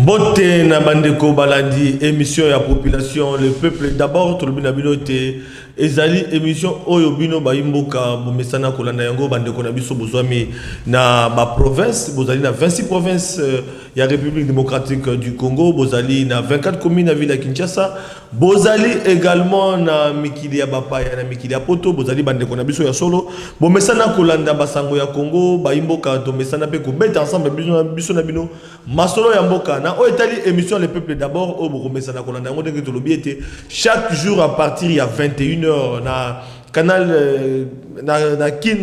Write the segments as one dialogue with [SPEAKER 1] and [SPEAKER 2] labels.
[SPEAKER 1] Mbote na bandeko balandi émission ya population le peuple d'abord tout le bino bino te ezali émission oyo bino ba imboka bomesana kolanda yango bandeko na biso bozwami na ba province bozali na 26 provinces ya République démocratique du Congo bozali na 24 communes na ville ya Kinshasa bozali également na mikili ya bapaya na mikili ya poto bozali bandeko na biso ya solo bomesana kolanda basango ya Congo ba imboka domesana pe ko beta ensemble biso na bino masolo ya mboka na o etali émission le peuple d'abord au bomesana kolanda ngo ndenge to lobiete chaque jour à partir ya 21h na canal na Kin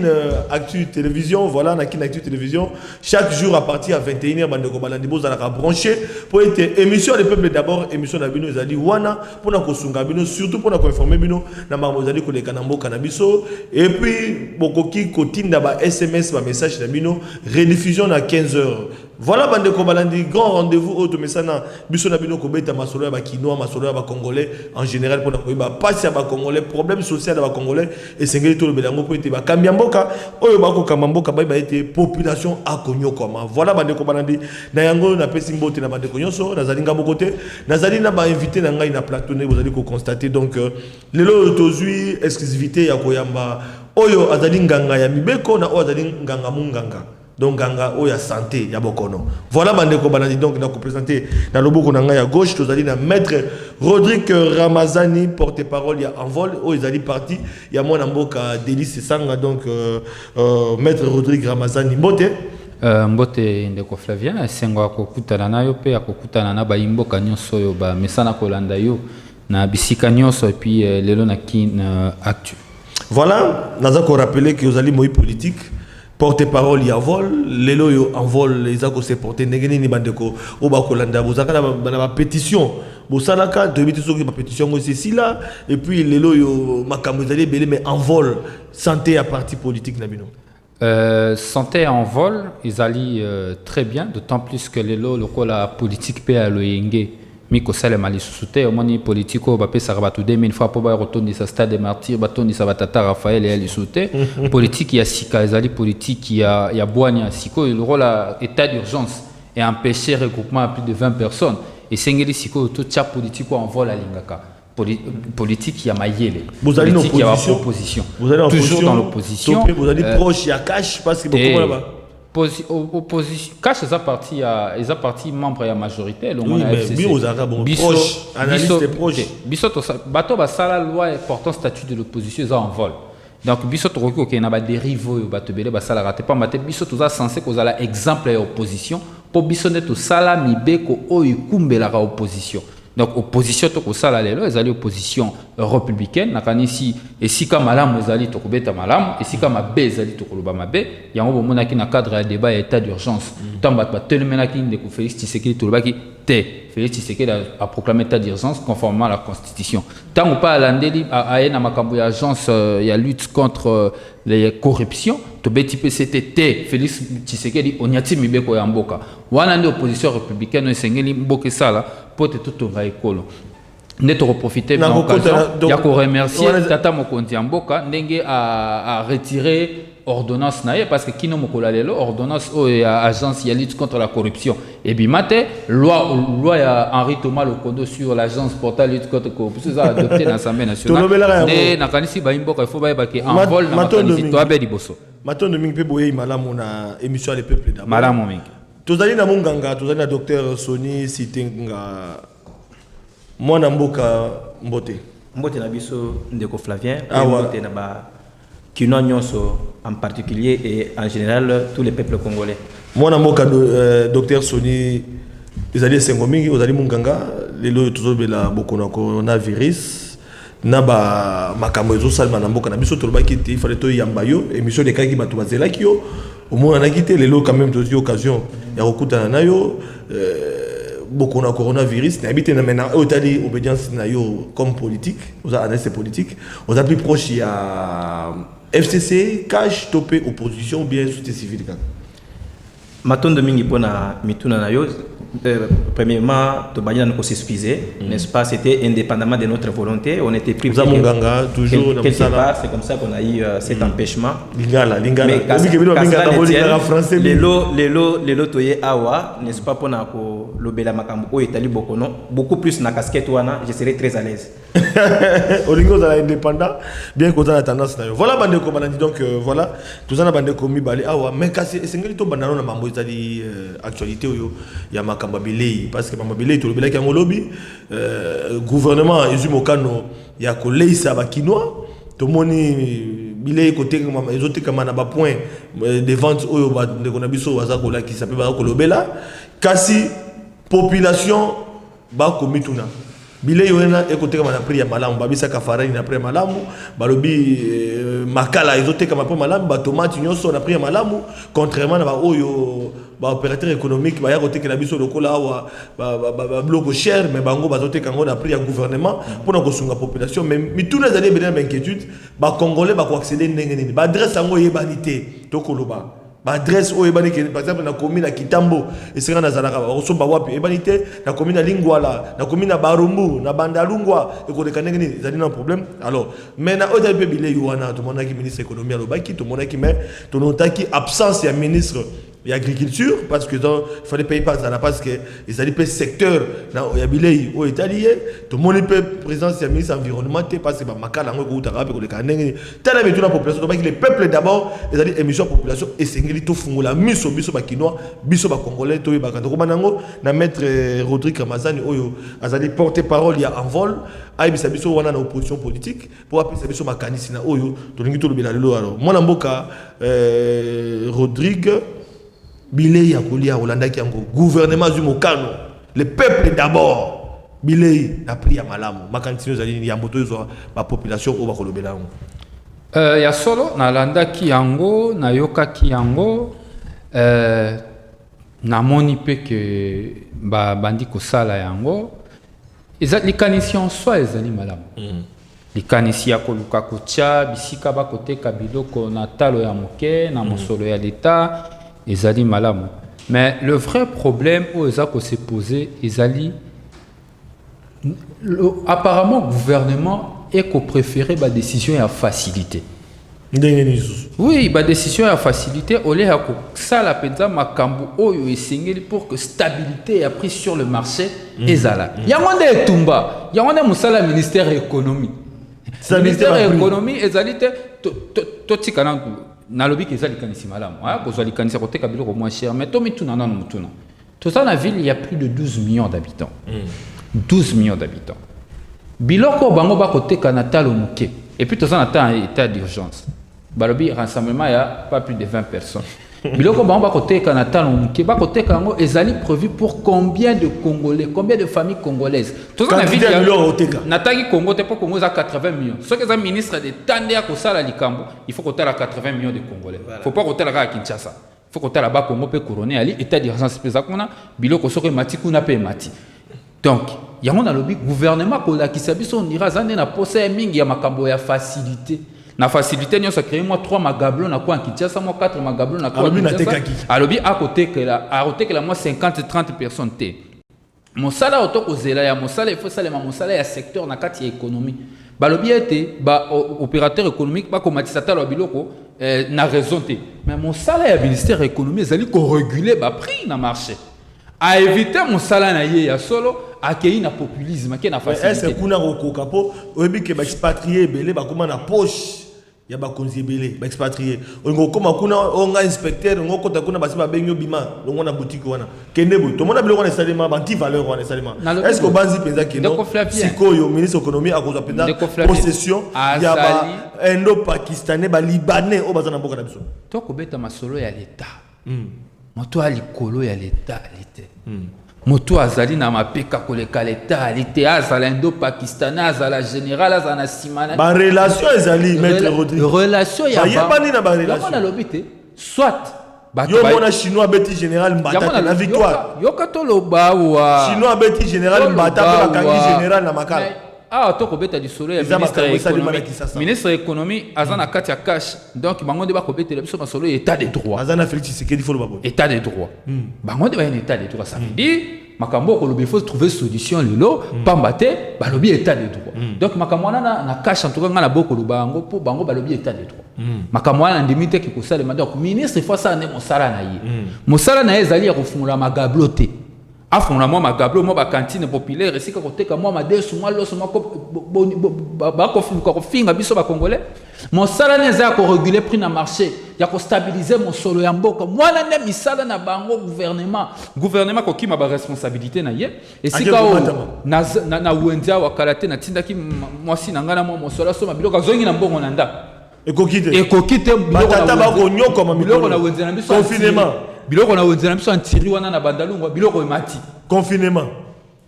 [SPEAKER 1] Actu Télévision, voilà, na Kin Actu Télévision, chaque jour à partir à 21h, bandeko balandi bozala branché pour être émission le peuple d'abord, émission na bino ezali wana pour na kosunga bino surtout pour na informer bino na mamozali ko leka na mboka na biso et puis bokoki kotinda ba SMS ba message na bino rediffusion na 15h. Voilà bandeko balandi grand rendez-vous au Tomesana biso na bino ko beta masolo ya ba kinois masolo ya ba congolais en général pour na ko ba passe ya ba congolais problème social ya ba congolais et sengeli to le belango pour être ba kambiamboka oyo ba ko kamamboka ba été population akonyo koma. Voilà bandeko balandi na yango na pesi mbote na bandeko nyonso na zalinga bokote na zali na ba invité na ngai na platonné vous allez ko constater donc lelo tozui exclusivité ya koyamba oyo azali nganga ya mibeko na oyo azali nganga munganga donc ganga oya santé ya bokono. Voilà bandeko banadi donc na ko présenter na loboko na nga ya gauche tozali na maître Rodrigue Ramazani porte-parole ya Envol o ezali parti ya mwana mboka Délice Sanga donc maître Rodrigue Ramazani mbote
[SPEAKER 2] mbote ndeko Flavien sengo akokutana nayo pe akokutana na ba imboka nyonso yo ba mesana kolanda yo na bisika nyonso et puis lelo na Kin Actu.
[SPEAKER 1] Voilà naza ko rappeler que ozali moi politique porte-parole ya vol lelo yo en vol les ako se porter ndengeni ni bandeko o ba kolanda bozaka na ba pétition bosalaka de bitiso ki ba pétition ngo c'est là et puis lelo yo makambo ezali belé mais en vol santé à parti politique na bino
[SPEAKER 2] santé en vol ezali très bien d'autant plus que lelo lokola politique pe a loyenge miko sale mali susute omoni politiko ba pesa rabatu 2000 fois pour ba retourner sa stade des martyrs batoni sa batata Raphaël et ali susute politique ya sika ezali politique ya boania siko le rôle état d'urgence et empêcher regroupement à plus de 20 personnes et sengeli siko tout cha politiko en vol alingaka politique ya mayele politique ya opposition toujours dans l'opposition
[SPEAKER 1] vous allez proche ya cash parce que beaucoup là-bas
[SPEAKER 2] opposition cache esa parti membre ya majorité
[SPEAKER 1] le monde proche analyste proche
[SPEAKER 2] biso bato basala loi portant statut de l'opposition eza en vol donc biso tokoki okena ba dérive oyo bato bele basala raté pas maté biso toza censé kozala exemple ya opposition po biso nde tosala mibeko oyo kumbelaka opposition. Donc opposition to ko sala lelo ezali opposition républicaine nakanisi esika malamu ezali to kobeta malamu esika mabe ezali to koloba mabe yango bomonaki na cadre ya débat ya état d'urgence tamba ba telemenaki ndeko Félix Tshisekedi to lobaki te Félix Tshisekedi a proclamé état d'urgence conformément à la constitution tango pa landeli a na makambo ya agence ya lutte contre les corruptions to beti PCT Félix Tshisekedi onyati mibeko ya mboka wana ndi opposition républicaine esengeli mboka sala pote tout va écolo neto profiter de l'occasion ya ko remercier tata mokonzi ya mboka ndenge a retirer ordonnance naie parce que kino mokola lelo ordonnance o ya agence ya lutte contre la corruption et bimate loi ya Henri Thomas Lokondo sur l'agence portale lutte contre la corruption ça adopté dans l'Assemblée nationale et na kanisi ba imboka il faut ba ke en vol na kanisi to abedi boso
[SPEAKER 1] matondo mingi pe boye malamu na émission le peuple d'abord
[SPEAKER 2] malamu mingi
[SPEAKER 1] tozali na munganga tozali na docteur Soni Sitenga mwana mboka mbote
[SPEAKER 3] na biso ndeko Flavien mbote na ba kino nyonso en particulier et en général tous les peuples congolais
[SPEAKER 1] mwana mboka docteur Soni ezali sengo mingi ozali munganga lelo tozobela bokona coronavirus na ba makambo ezosalma na mboka na biso tolobaki te ifale to yamba yo émission de kaki bato bazelaki yo omona na kité lelo quand même tozi occasion ya kokutana na yo beaucoup na coronavirus n'habite na maintenant otali obédience na yo comme politique aux analystes politiques aux plus proches il y a FCC cash topé opposition ou bien société civile
[SPEAKER 3] Matondo mingi pona mituna na yo. Premièrement, to banya nous s'excuser, n'est-ce pas? C'était indépendamment de notre volonté. On était pris
[SPEAKER 1] toujours
[SPEAKER 3] quelque part. C'est comme ça qu'on a eu cet empêchement.
[SPEAKER 1] Lingala.
[SPEAKER 3] Mais les lots toye awa, n'est-ce pas? Pour nako lobela makambo o etali bokono beaucoup plus na casquette wana, je serais très à l'aise.
[SPEAKER 1] Olingo za indépendant, bien qu'on a la tendance na yo. Voilà bande ko banandi donc voilà, tout ça na bande ko mi balé awa, mais kasi esengeli to bandano na mambo etali actualité yo ya makambo bilei parce que makambo bilei to lobela ki ngolobi gouvernement ezumokano ya ko leisa ba kinois to moni bilei côté ezote kama na ba point de vente oyo ba ndeko na biso waza ko la ki sape ba ko lobela kasi population ba komituna bilei oyena ekote kama na prix ya malamu babisa ka farine na prix ya malamu balobi makala ezote kama po malamu ba tomate nyoso na prix ya malamu contrairement na ba oyo ba opérateur économique ba ya côté que la biso lokola wa ba bloco cher mais bango bazote kango na prix ya gouvernement pour na kosunga population mais mituna zali bena ba inquiétude ba congolais ba ko accéder ndenge nini ba adresse yango yebanité to koloba ba adresse o ebani ke par exemple na commune na Kitambo esera na zalaka osomba wapi ebanité na commune na Lingwala na commune na Barumbu na Bandalungwa ekoleka ndenge nini zali na problème alors mais na oda pe bilei wana to monaki ministre économie alobaki to monaki mais to notaki absence ya ministre et agriculture parce que donc il fallait payer pas ça parce que ils allaient payer secteur na ya bilei au italien tout le monde peut présence du ministre environnement parce que ba makala ngo ko utaka pe ko le kanenge tala mais toute la population donc les peuples d'abord ils allaient émission population et sengeli to fungola miso biso ba kinois biso ba congolais to ba kanto ko banango na maître Rodrigue Ramazani oyo azali porter parole ya envol ay bisa biso wana na opposition politique pour appeler biso makanisi na oyo to lingi to lobela lelo alors mwana mboka Rodrigue bilei ya kolia Hollanda ki yango gouvernement du mokano le peuple d'abord bilei na prix ya malamu makantino zali ya moto zo ba population o ba kolobela yango
[SPEAKER 2] ya solo na landa ki yango na yoka ki yango na moni pe que ba bandi ko sala yango ezali likanisi en soi ezali malamu likanisi ya koluka kotia bisika ba koteka biloko na talo ya moke na mosolo ya l'état ezali malamu mais le vrai problème où ezako se poser ezali apparemment gouvernement est qu'on préférait ba décision ya facilité oui ba décision ya facilité au lieu ya ça la penza makambo oyo esengeli pour que stabilité a pris sur le marché ezala yango nde etumba yango nde musala ministère de l'économie ministère de l'économie ezali te to tikana na lobi que ezali kanisi malamu kozwa likanisa koteka biloko moins cher mais to mituna nano mutuna tout ça la ville il y a plus de 12 millions d'habitants 12 millions d'habitants biloko bango ba koteka na talo muke et puis tout ça na temps état d'urgence balobi rassemblement il y a pas plus de 20 personnes biloko bango ba koteka na talo muke ba koteka ngo ezali prévu pour combien de Congolais combien de familles congolaises tout ça na ville na tangi Congo te pour Congo za 80 millions ce que ça ministre de tande ya kosala likambo il faut kotala 80 millions de Congolais faut pas kotala ka Kinshasa faut kotala ba Congo pe couronner ali état d'urgence pesa kuna biloko soko mati kuna pe mati donc yango na lobi gouvernement ko la kisabiso on ira zande na posa mingi ya makambo ya facilité na facilité nyo ça créer moi 3 magablo na kwa Kinshasa moi 4 magablo na kwa alobi à côté que la moi 50 30 personnes té mon salaire auto kozela ya mon salaire il faut salaire mon salaire ya secteur na kati ya économie balobi été ba opérateur économique ba komatisa talo biloko na raison té mais mon salaire ya ministère économie ezali ko réguler ba prix na marché à éviter mon salaire na ye ya solo accueillir na populisme qui na facilité
[SPEAKER 1] est-ce que kuna kokoka po oyebi ke ba expatrié belé ba koma na poche ya ba konzi belé ba expatrié ongo koma kuna onga inspecteur ongo kota kuna basi ba benyo bima longo na boutique wana kende bo to mona biloko na salima banti valeur wana salima est-ce que banzi penza ke non sikoyo ministre économie akoza penza possession ya ba indo pakistanais ba libanais o bazana mboka na biso
[SPEAKER 2] to ko beta masolo ya l'état moto ali kolo ya l'état l'été moto azali na mapeka koleka l'étatalité azala indo pakistanais azala général azala simana
[SPEAKER 1] ba relation ezali maître Rodrigue
[SPEAKER 2] relation ya
[SPEAKER 1] ba ni na ba relation
[SPEAKER 2] yamona lobité soit
[SPEAKER 1] yo mona chinois beti général Mbata na victoire
[SPEAKER 2] yoka to loba wa
[SPEAKER 1] chinois beti général Mbata ba kangi général na makala
[SPEAKER 2] ah to kobeta du soleil ministre de l'économie azana kati ya cash donc bango de ba kobeta biso ba solo état de droit
[SPEAKER 1] azana Félix Tshisekedi folo babo
[SPEAKER 2] état de droit bango de ba état de droit ça veut dire makambo ko lobi faut trouver solution lelo pambate ba lobi état de droit donc makambo na cash en tout cas na boko lo bango po bango ba lobi état de droit makambo na ndimite ki ko sala donc ministre faut ça ne mosala na ye mosala na ezali ya kofungula magablote afungula moi magablo moi ba cantine populaire esika koteka moi madesu moi loso moi ba ko finga biso ba congolais mosala na za ko réguler prix na marché ya ko stabiliser mon solo ya mboka moi na misala na bango gouvernement ko kima ba responsabilité na ye esika na wenza wa karate na tindaki moi si na ngana moi mosala so mabiloko zongi na mbongo na ndaka ekokite
[SPEAKER 1] batata ba ko nyoko ma
[SPEAKER 2] biloko na wenza na biso
[SPEAKER 1] confinement
[SPEAKER 2] biloko na wenza na biso antiri wana na bandalungwa biloko emati
[SPEAKER 1] confinement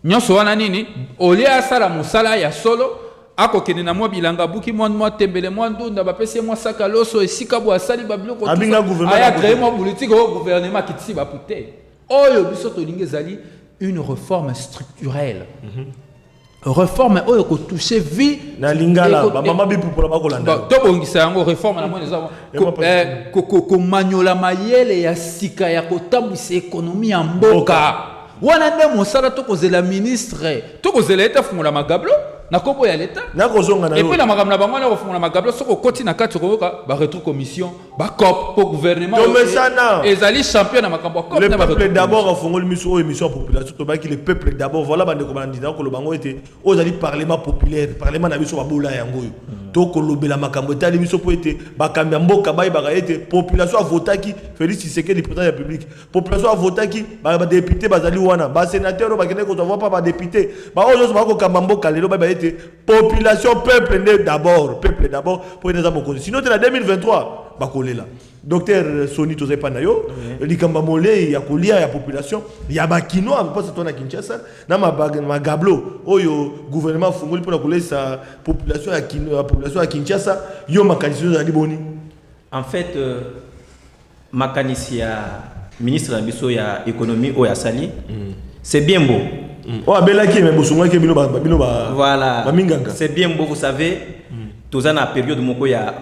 [SPEAKER 2] nyonso wana nini olia sala musala ya solo akokende na mwa bilanga buki mwa tembele mwa ndunda bapesi mwa saka loso esika bo asali ba biloko aya créer mwa politique au gouvernement kitisi ba puté oyo biso to lingi ezali une réforme structurelle réforme oyo ko toucher vie
[SPEAKER 1] na lingala ba mama bipu pour ba kolanda
[SPEAKER 2] to bongisa yango réforme na mwana za ko manyola mayele ya sika ya kotambwisa économie ya mboka wana nde mosala to kozela ministre to kozela eta fungula magablo na kopo ya leta
[SPEAKER 1] na kozonga na yo
[SPEAKER 2] et puis na makambo na bango na kofungula magablo soko koti na kati koyoka ba retro commission ba cop pour gouvernement ezali champion na makambo cop
[SPEAKER 1] na ba peuple d'abord afungoli miso émission population to ba ki le peuple d'abord voilà bande ko bandina ko lo bango ete ozali parlement populaire parlement na biso ba bola yango yo to ko lobela makambo tali biso po ete ba kambia mboka ba ba ete population a votaki Félix Tshisekedi président de la République population a votaki ba député bazali wana ba sénateur ba kene ko to pas ba député ba ozo ba ko kamba mboka lelo ba population peuple d'abord pour les amokoni sinon en 2023 bakolela docteur Soni tozai panayo likamba mole ya kolia ya population ya bakino pas to na Kinshasa na magablo oyo gouvernement fungoli pour kolesa population ya Kinshasa yo makanisi za liboni
[SPEAKER 3] en fait makanisi ya ministre na biso ya économie o ya sali c'est bien beau.
[SPEAKER 2] Voilà,
[SPEAKER 3] c'est bien beau, vous savez. Tous en a période où il y a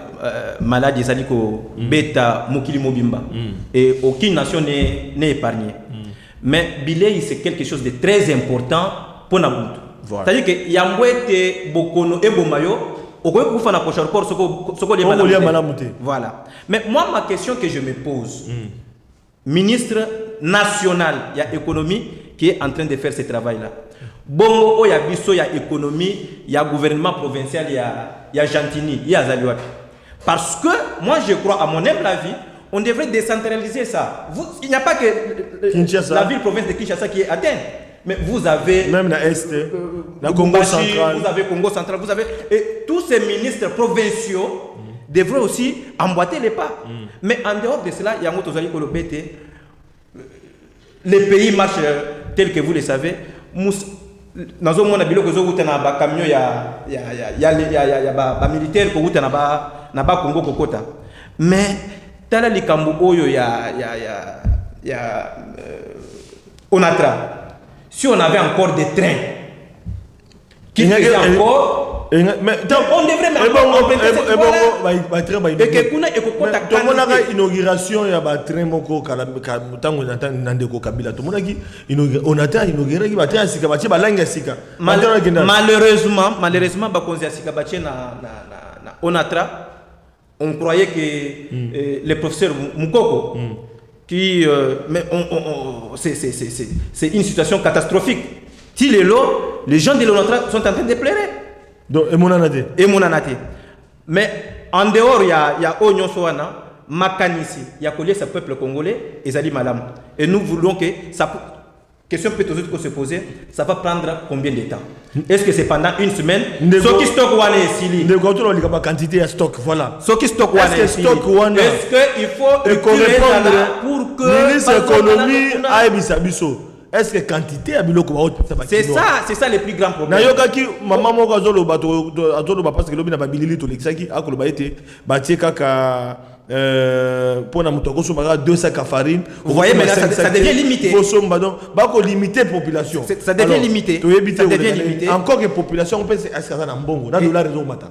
[SPEAKER 3] maladie, c'est-à-dire que bêta, mokili mobimba, et aucune nation n'est épargnée. Mais Bilay, c'est quelque chose de très important pour nous. C'est-à-dire que Yambouete, Bokono et Bomayo, au lieu de faire la prochaine porte, voilà. Mais moi, ma question que je me pose, ministre national, il y a économie qui est en train de faire ce travail-là. Bongo, il y a biso, il y a économie, il y a gouvernement provincial, il y a Gentini, il y a Zaliwaki. Parce que moi, je crois, à mon humble avis, on devrait décentraliser ça. Il n'y a pas que la ville-province de Kinshasa qui est atteinte. Mais vous avez...
[SPEAKER 1] Même la Est, la Congo central.
[SPEAKER 3] Vous avez Congo central, vous avez... Et tous ces ministres provinciaux devraient aussi emboîter les pas. Mais en dehors de cela, il y a un autre les pays marchent tel que vous le savez. Dans un monde biloko zo utana ba camion ya militaire ko utana ba Congo kokota. Mais tala likambo oyo Onatra. Si on avait encore des trains qui faisaient encore
[SPEAKER 1] mais on devrait mettre inauguration ya ba train moko kala mutango nande ko kabila to monaki on attend inaugurer ki ba train sika ba ba langa sika
[SPEAKER 3] malheureusement ba konzi sika ba na Onatra on croyait que le professeur Mukoko qui mais c'est une situation catastrophique. Si les gens de l'Onatra sont en train de pleurer.
[SPEAKER 1] Donc, et mon
[SPEAKER 3] anate. Mais en dehors, il y a Onyon Soana, Makanisi, il y a collier ce peuple congolais, et Zali Malam. Et nous voulons que ça. Question peut se poser, ça va prendre combien de temps? Est-ce que c'est pendant une semaine? Ce qui stock one est sili.
[SPEAKER 1] De quantité à stock, voilà.
[SPEAKER 3] Ce qui stock one est sili. Est-ce qu'il faut
[SPEAKER 1] répondre
[SPEAKER 3] pour que
[SPEAKER 1] ministre économie aille bisabiso? Est-ce que quantité à biloko
[SPEAKER 3] c'est ça le plus grand problème.
[SPEAKER 1] Nayoka ki maman moko azolo bato parce que lobi na babilili to lexaki akolo ba été batie kaka pour na mutoko somba 2 sacs à farine.
[SPEAKER 3] Vous voyez, mais là, ça devient limité.
[SPEAKER 1] Faut somba donc, bah limiter population.
[SPEAKER 3] Ça devient limité.
[SPEAKER 1] Ça devient limité. Encore que population, on peut est-ce que ça na mbongo. Na dollar raison mata.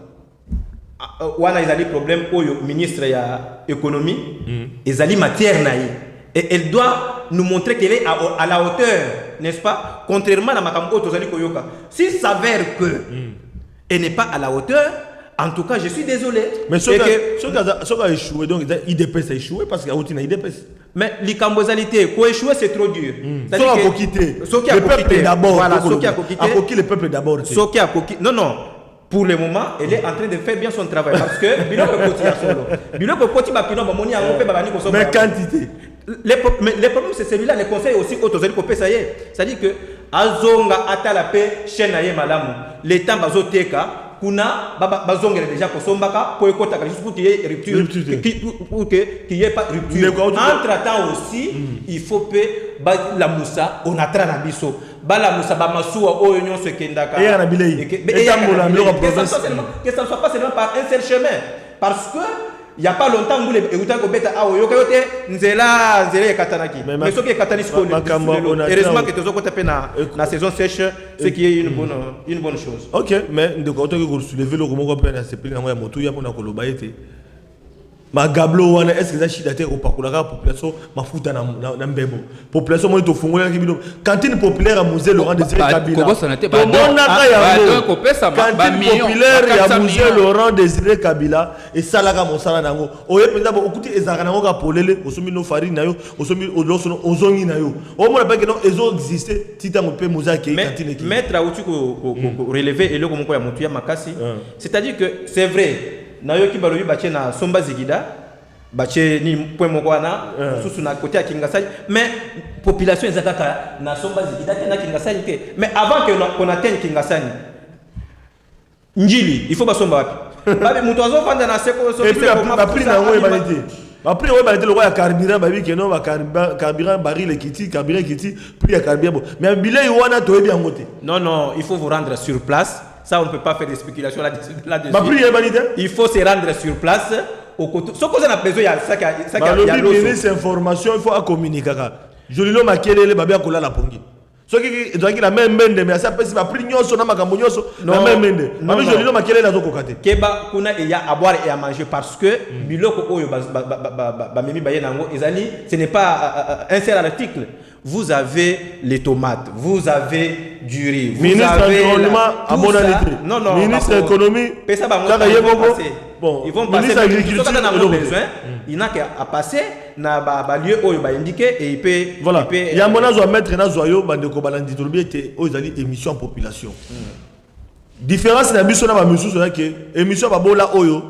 [SPEAKER 3] Wana ils ont des problèmes au ministre ya économie. Ils ont matière naïe. Et elle doit nous montrer qu'elle est à la hauteur, n'est-ce pas? Contrairement à Makambo Tozali Koyoka. S'il s'avère que elle n'est pas à la hauteur, en tout cas, je suis désolé. Mais ce qui a échoué, donc IDPS a échoué parce qu'il y a aussi IDPS. Mais l'icambosalité, pour échouer, c'est trop dur.
[SPEAKER 1] Ce qui a coquité. Le peuple d'abord.
[SPEAKER 3] Voilà, ce qui a coquité.
[SPEAKER 1] A coqué le peuple d'abord.
[SPEAKER 3] Ce qui a coquité. Non, non. Pour le moment, elle est en train de faire bien son travail. Parce que,
[SPEAKER 1] mais quantité.
[SPEAKER 3] Les problèmes, c'est celui-là, les conseils aussi, ça y est. C'est-à-dire que, Azonga Atalape, Chenaye Malamu, les temps bazoteka, Kuna, Bazonga déjà pour Sombaka, pour qu'il y ait rupture, pour qu'il n'y ait pas rupture. Entre-temps aussi, il faut que la Moussa, on a tranabiso. Bala Moussa, Bamassoua, Oignon, ce Kendaka. Et que ça ne soit pas seulement par un seul chemin. Parce que, il n'y a pas longtemps, vous avez Nzela Katanaki. Mais ce qui est Katanaki, heureusement que tu as la saison sèche, ce qui est une bonne chose.
[SPEAKER 1] Ok, mais de côté que vous soulevez le roman qu'on a séparé dans la moto, il y a un kolobaïté. Ma gablo wana est-ce que ça chita te opakola la population mafuta na mbebo population mo to fungola kibino cantine populaire à musée Laurent Désiré Kabila cantine populaire ya musée Laurent Désiré Kabila et salaka mosala nango oye penza bo okuti ezaka nango ka polele osomi no farine na yo osomi oloso ozongi na yo o mona pas que non ezo exister titango pe musée ki cantine ki
[SPEAKER 3] mettre à outil ko relever et le komoko ya mutu ya makasi c'est-à-dire que c'est vrai nayoki balobi bache na somba zigida bache ni point mokwana susu na côté ya Kingasani mais population ezakaka na somba zigida na Kingasani ke mais avant que on atteigne Kingasani njili il faut basomba wapi babe mutu azofanda na seko so
[SPEAKER 1] et puis la prix na ngo ebalite après on va le roi ya carburant babi que non carburant baril kiti carburant kiti prix ya carburant mais billet wana to ebi ngote
[SPEAKER 3] non il faut vous rendre sur place. Ça, on ne peut pas faire des spéculations là-dessus.
[SPEAKER 1] Il
[SPEAKER 3] faut se rendre sur place. Ce qu'on a besoin, il y a ça qui
[SPEAKER 1] a l'autre. Information, il faut communiquer. Je lui ai dit que les babes ont la pongi. Ce qui est la même mende, mais ça peut être pris nyoso na makambo nyoso la même mende. Mais je lui ai dit que les autres côté.
[SPEAKER 3] Keba kuna il y a à boire et à manger parce que biloko oyo ba memi baye nango ezali, ce n'est pas un seul article. Vous avez les tomates, vous avez du riz, vous
[SPEAKER 1] ministre
[SPEAKER 3] avez
[SPEAKER 1] environnement à mon avis.
[SPEAKER 3] Non,
[SPEAKER 1] ministre économie.
[SPEAKER 3] Bon, ils vont passer.
[SPEAKER 1] Ministre agriculture,
[SPEAKER 3] il n'a qu'à passer na ba lieu où il va indiquer et il peut.
[SPEAKER 1] Voilà. Il y a mon azo mettre na zoyo bandeko balandi tolobi était aux ali émission population. Différence na biso na ba musu so que émission ba bola oyo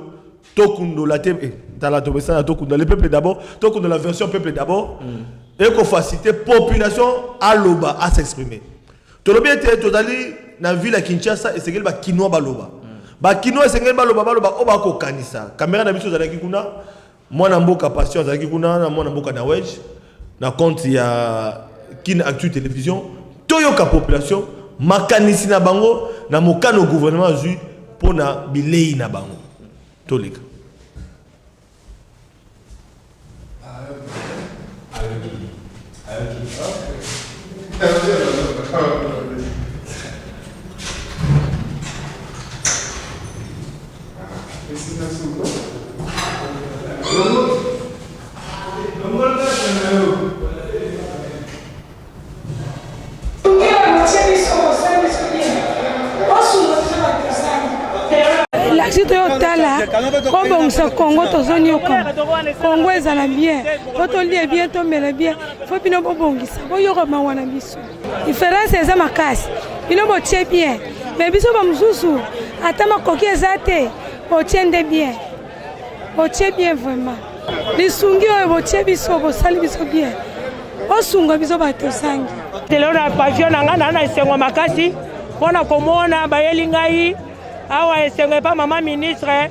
[SPEAKER 1] tokundo la te dans la tobesa na tokundo le peuple d'abord tokundo la version peuple d'abord. Et qu'on facilite population à l'oba à s'exprimer. Tout le bien était totali na ville à Kinshasa et c'est que ba kinoa baloba. Ba kinoa c'est que baloba oba ko kanisa. Caméra na biso zalaki kuna mwana mboka passion zalaki kuna na mwana mboka na wedge na compte ya Kin Actu Télévision toyoka population makanisi na bango na mokano gouvernement zu pona bilei na bango. Tolika.
[SPEAKER 4] L'action totale, comme ça, Congo, Congo est à bien. Quand on lit bien, on met bien. Faut bien bon bon ça. Bon, il y aura ma wana biso. Il fera ses amas casse. Il ne va pas bien. Mais biso va mzuzu. Attends ma coquille zate. On tient de bien. On tient bien vraiment. Les sungio on tient biso, on sali biso bien. On sunga biso ba to sangi.
[SPEAKER 5] Telona pavio nanga na esengo makasi. Pona komona bayeli ngai. Awa esengo pa mama ministre.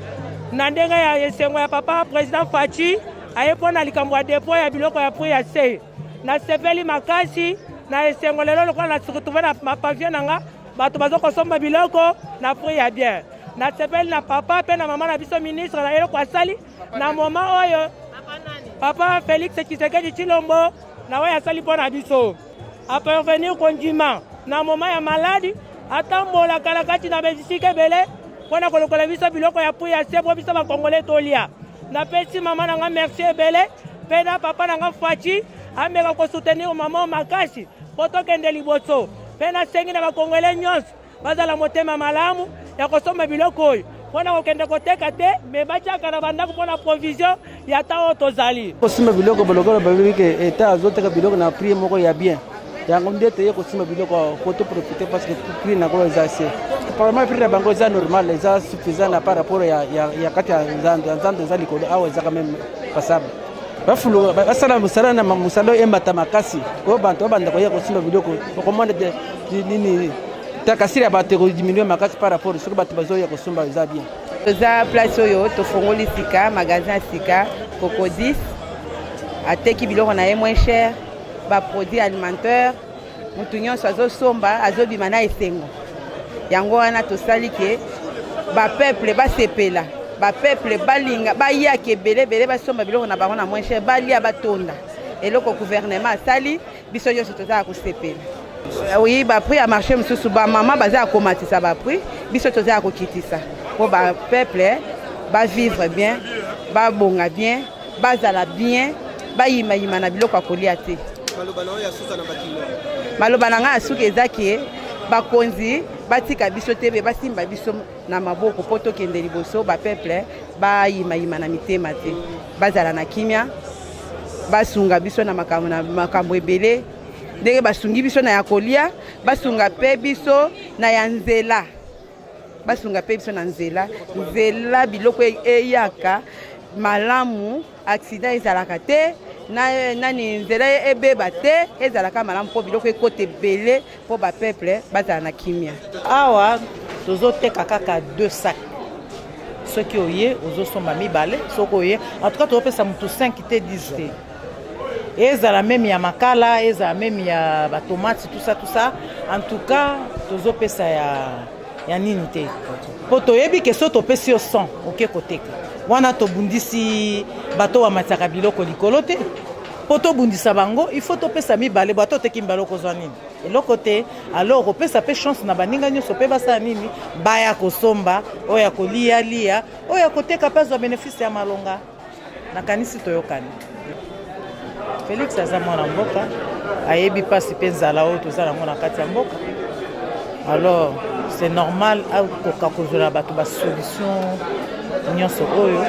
[SPEAKER 5] Na ndenge ya esengo ya papa président Fachi. Aye pona likambo ya dépôt ya biloko ya prix ya se. Na sepeli makasi na esengo lelo lokwa na retrouver na pavio nanga bato bazoko somba biloko na prix ya bien. na sepeli na papa pe na mama na biso ministre na eloko asali na moment oyo papa Félix Tshisekedi Tshilombo na oyo asali mpo na biso aparvenir condument na moment ya maladi atambolaka na kati na besika ebele mpona kolokola biso biloko ya pui ya se mpo biso bakongole tolia napesi mama na nga merci ebele mpe na papa na nga Faci ameka kosoutenir mama makasi mpo tokende liboso mpe nasengi na bakongole nyonso bazala motema malamu ya kosomba biloko oyo mpona kokende koteka te me batiaka na bandako mpona provision ya ta oyo tozali
[SPEAKER 6] kosomba biloko bolokolo babi ke eta azoteka biloko na prix moko ya bien yango nde toye kosomba biloko po toprofite parce que prix nakolo eza se probablement prix na bango eza normal eza suffisant na par rapport ya kati ya nzando eza likolo awa eza quand même passable bafulu basala musala na musalo embata makasi ko bantu babanda koya kosomba biloko okomanda nini takasiri ya bato kodiminuer makasi par rapport soki bato bazoya kosomba eza bien
[SPEAKER 7] toza place oyo tofongoli sika magasin ya sika cocodis ateki biloko na ye moins cher baproduit alimentaire mutu nyonso azosomba azobima na esengo yango wana tosali ke bapeuple basepela bapeuple balinga bayaka ebelebele basomba biloko na bango na moins cher balia batonda eloko gouvernement asali biso nyonso tozala kosepela oui baprix ya marché mosusu bamama baza komatisa baprix biso tozala kokitisa mpo bapeuple bavivre bien babonga bien bazala bien bayimayima na biloko ya kolia te maloba na nga ya suki eza ke bakonzi batika biso te be basimba biso na maboko mpo tokende liboso bapeuple bayimayima na mitema te bazala na kimia basunga biso na makambo ebele ndenge basungi biso na ya kolia basunga mpe biso na ya nzela basunga mpe biso na nzela biloko eyaka malamu accident ezalaka te nani nzela ebeba te ezalaka malamu mpo biloko ekota ebele mpo bapeuple bazala na kimia
[SPEAKER 8] awa tozoteka kaka 2 sacs soki oye ozosomba mibale soki oye en tout cas tozopesa mutu 5 te 10 te ezala meme ya makala ezala meme ya batomate tout ça en tout cas tozopesa ya nini te po toyebi ke so topesi yo 100 oke koteka wana tobundisi bato bamataka biloko likolo te po tobundisa bango il faut topesa mibale bato oteki mibale okozwa nini eloko te alors opesa pe chance na baninga nyonso mpe basala nini baya kosomba oyo ya kolia oyo ya koteka mpe azwa benefice ya malonga nakanisi toyokani Félix aza mwana mboka ayebi pasi mpe nzala oyo toza nango na kati ya mboka alors c'est normal akoka kozwela bato basolution nyonso oyo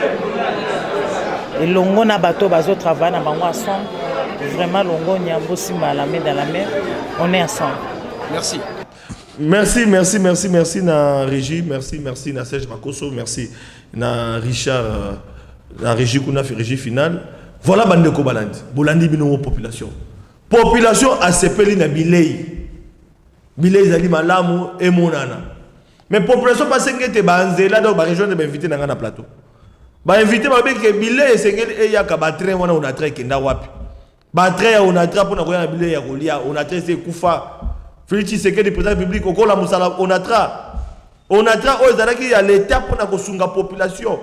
[SPEAKER 8] elongo na bato bazotravaille na bango ensemble vraiment longo nyambo simba la main dans la main on est ensemble.
[SPEAKER 1] Merci na Régie, merci na Serge Makoso, merci na Richard la Régie kuna Régie finale. Voilà bandeko balandi bolandi bino population asepeli na bilei zali malamu emonana mais population pasengete banzela donc ba rejoindre ba invité na plateau ba invité ba beke bilei esengeli eyaka ba train wana on a train kenda wapi ba train on a train pour na koya bilei ya kolia on a train c'est kufa Félix Tshisekedi président public okola musala on a train o ezalaki ya l'état pour na kosunga population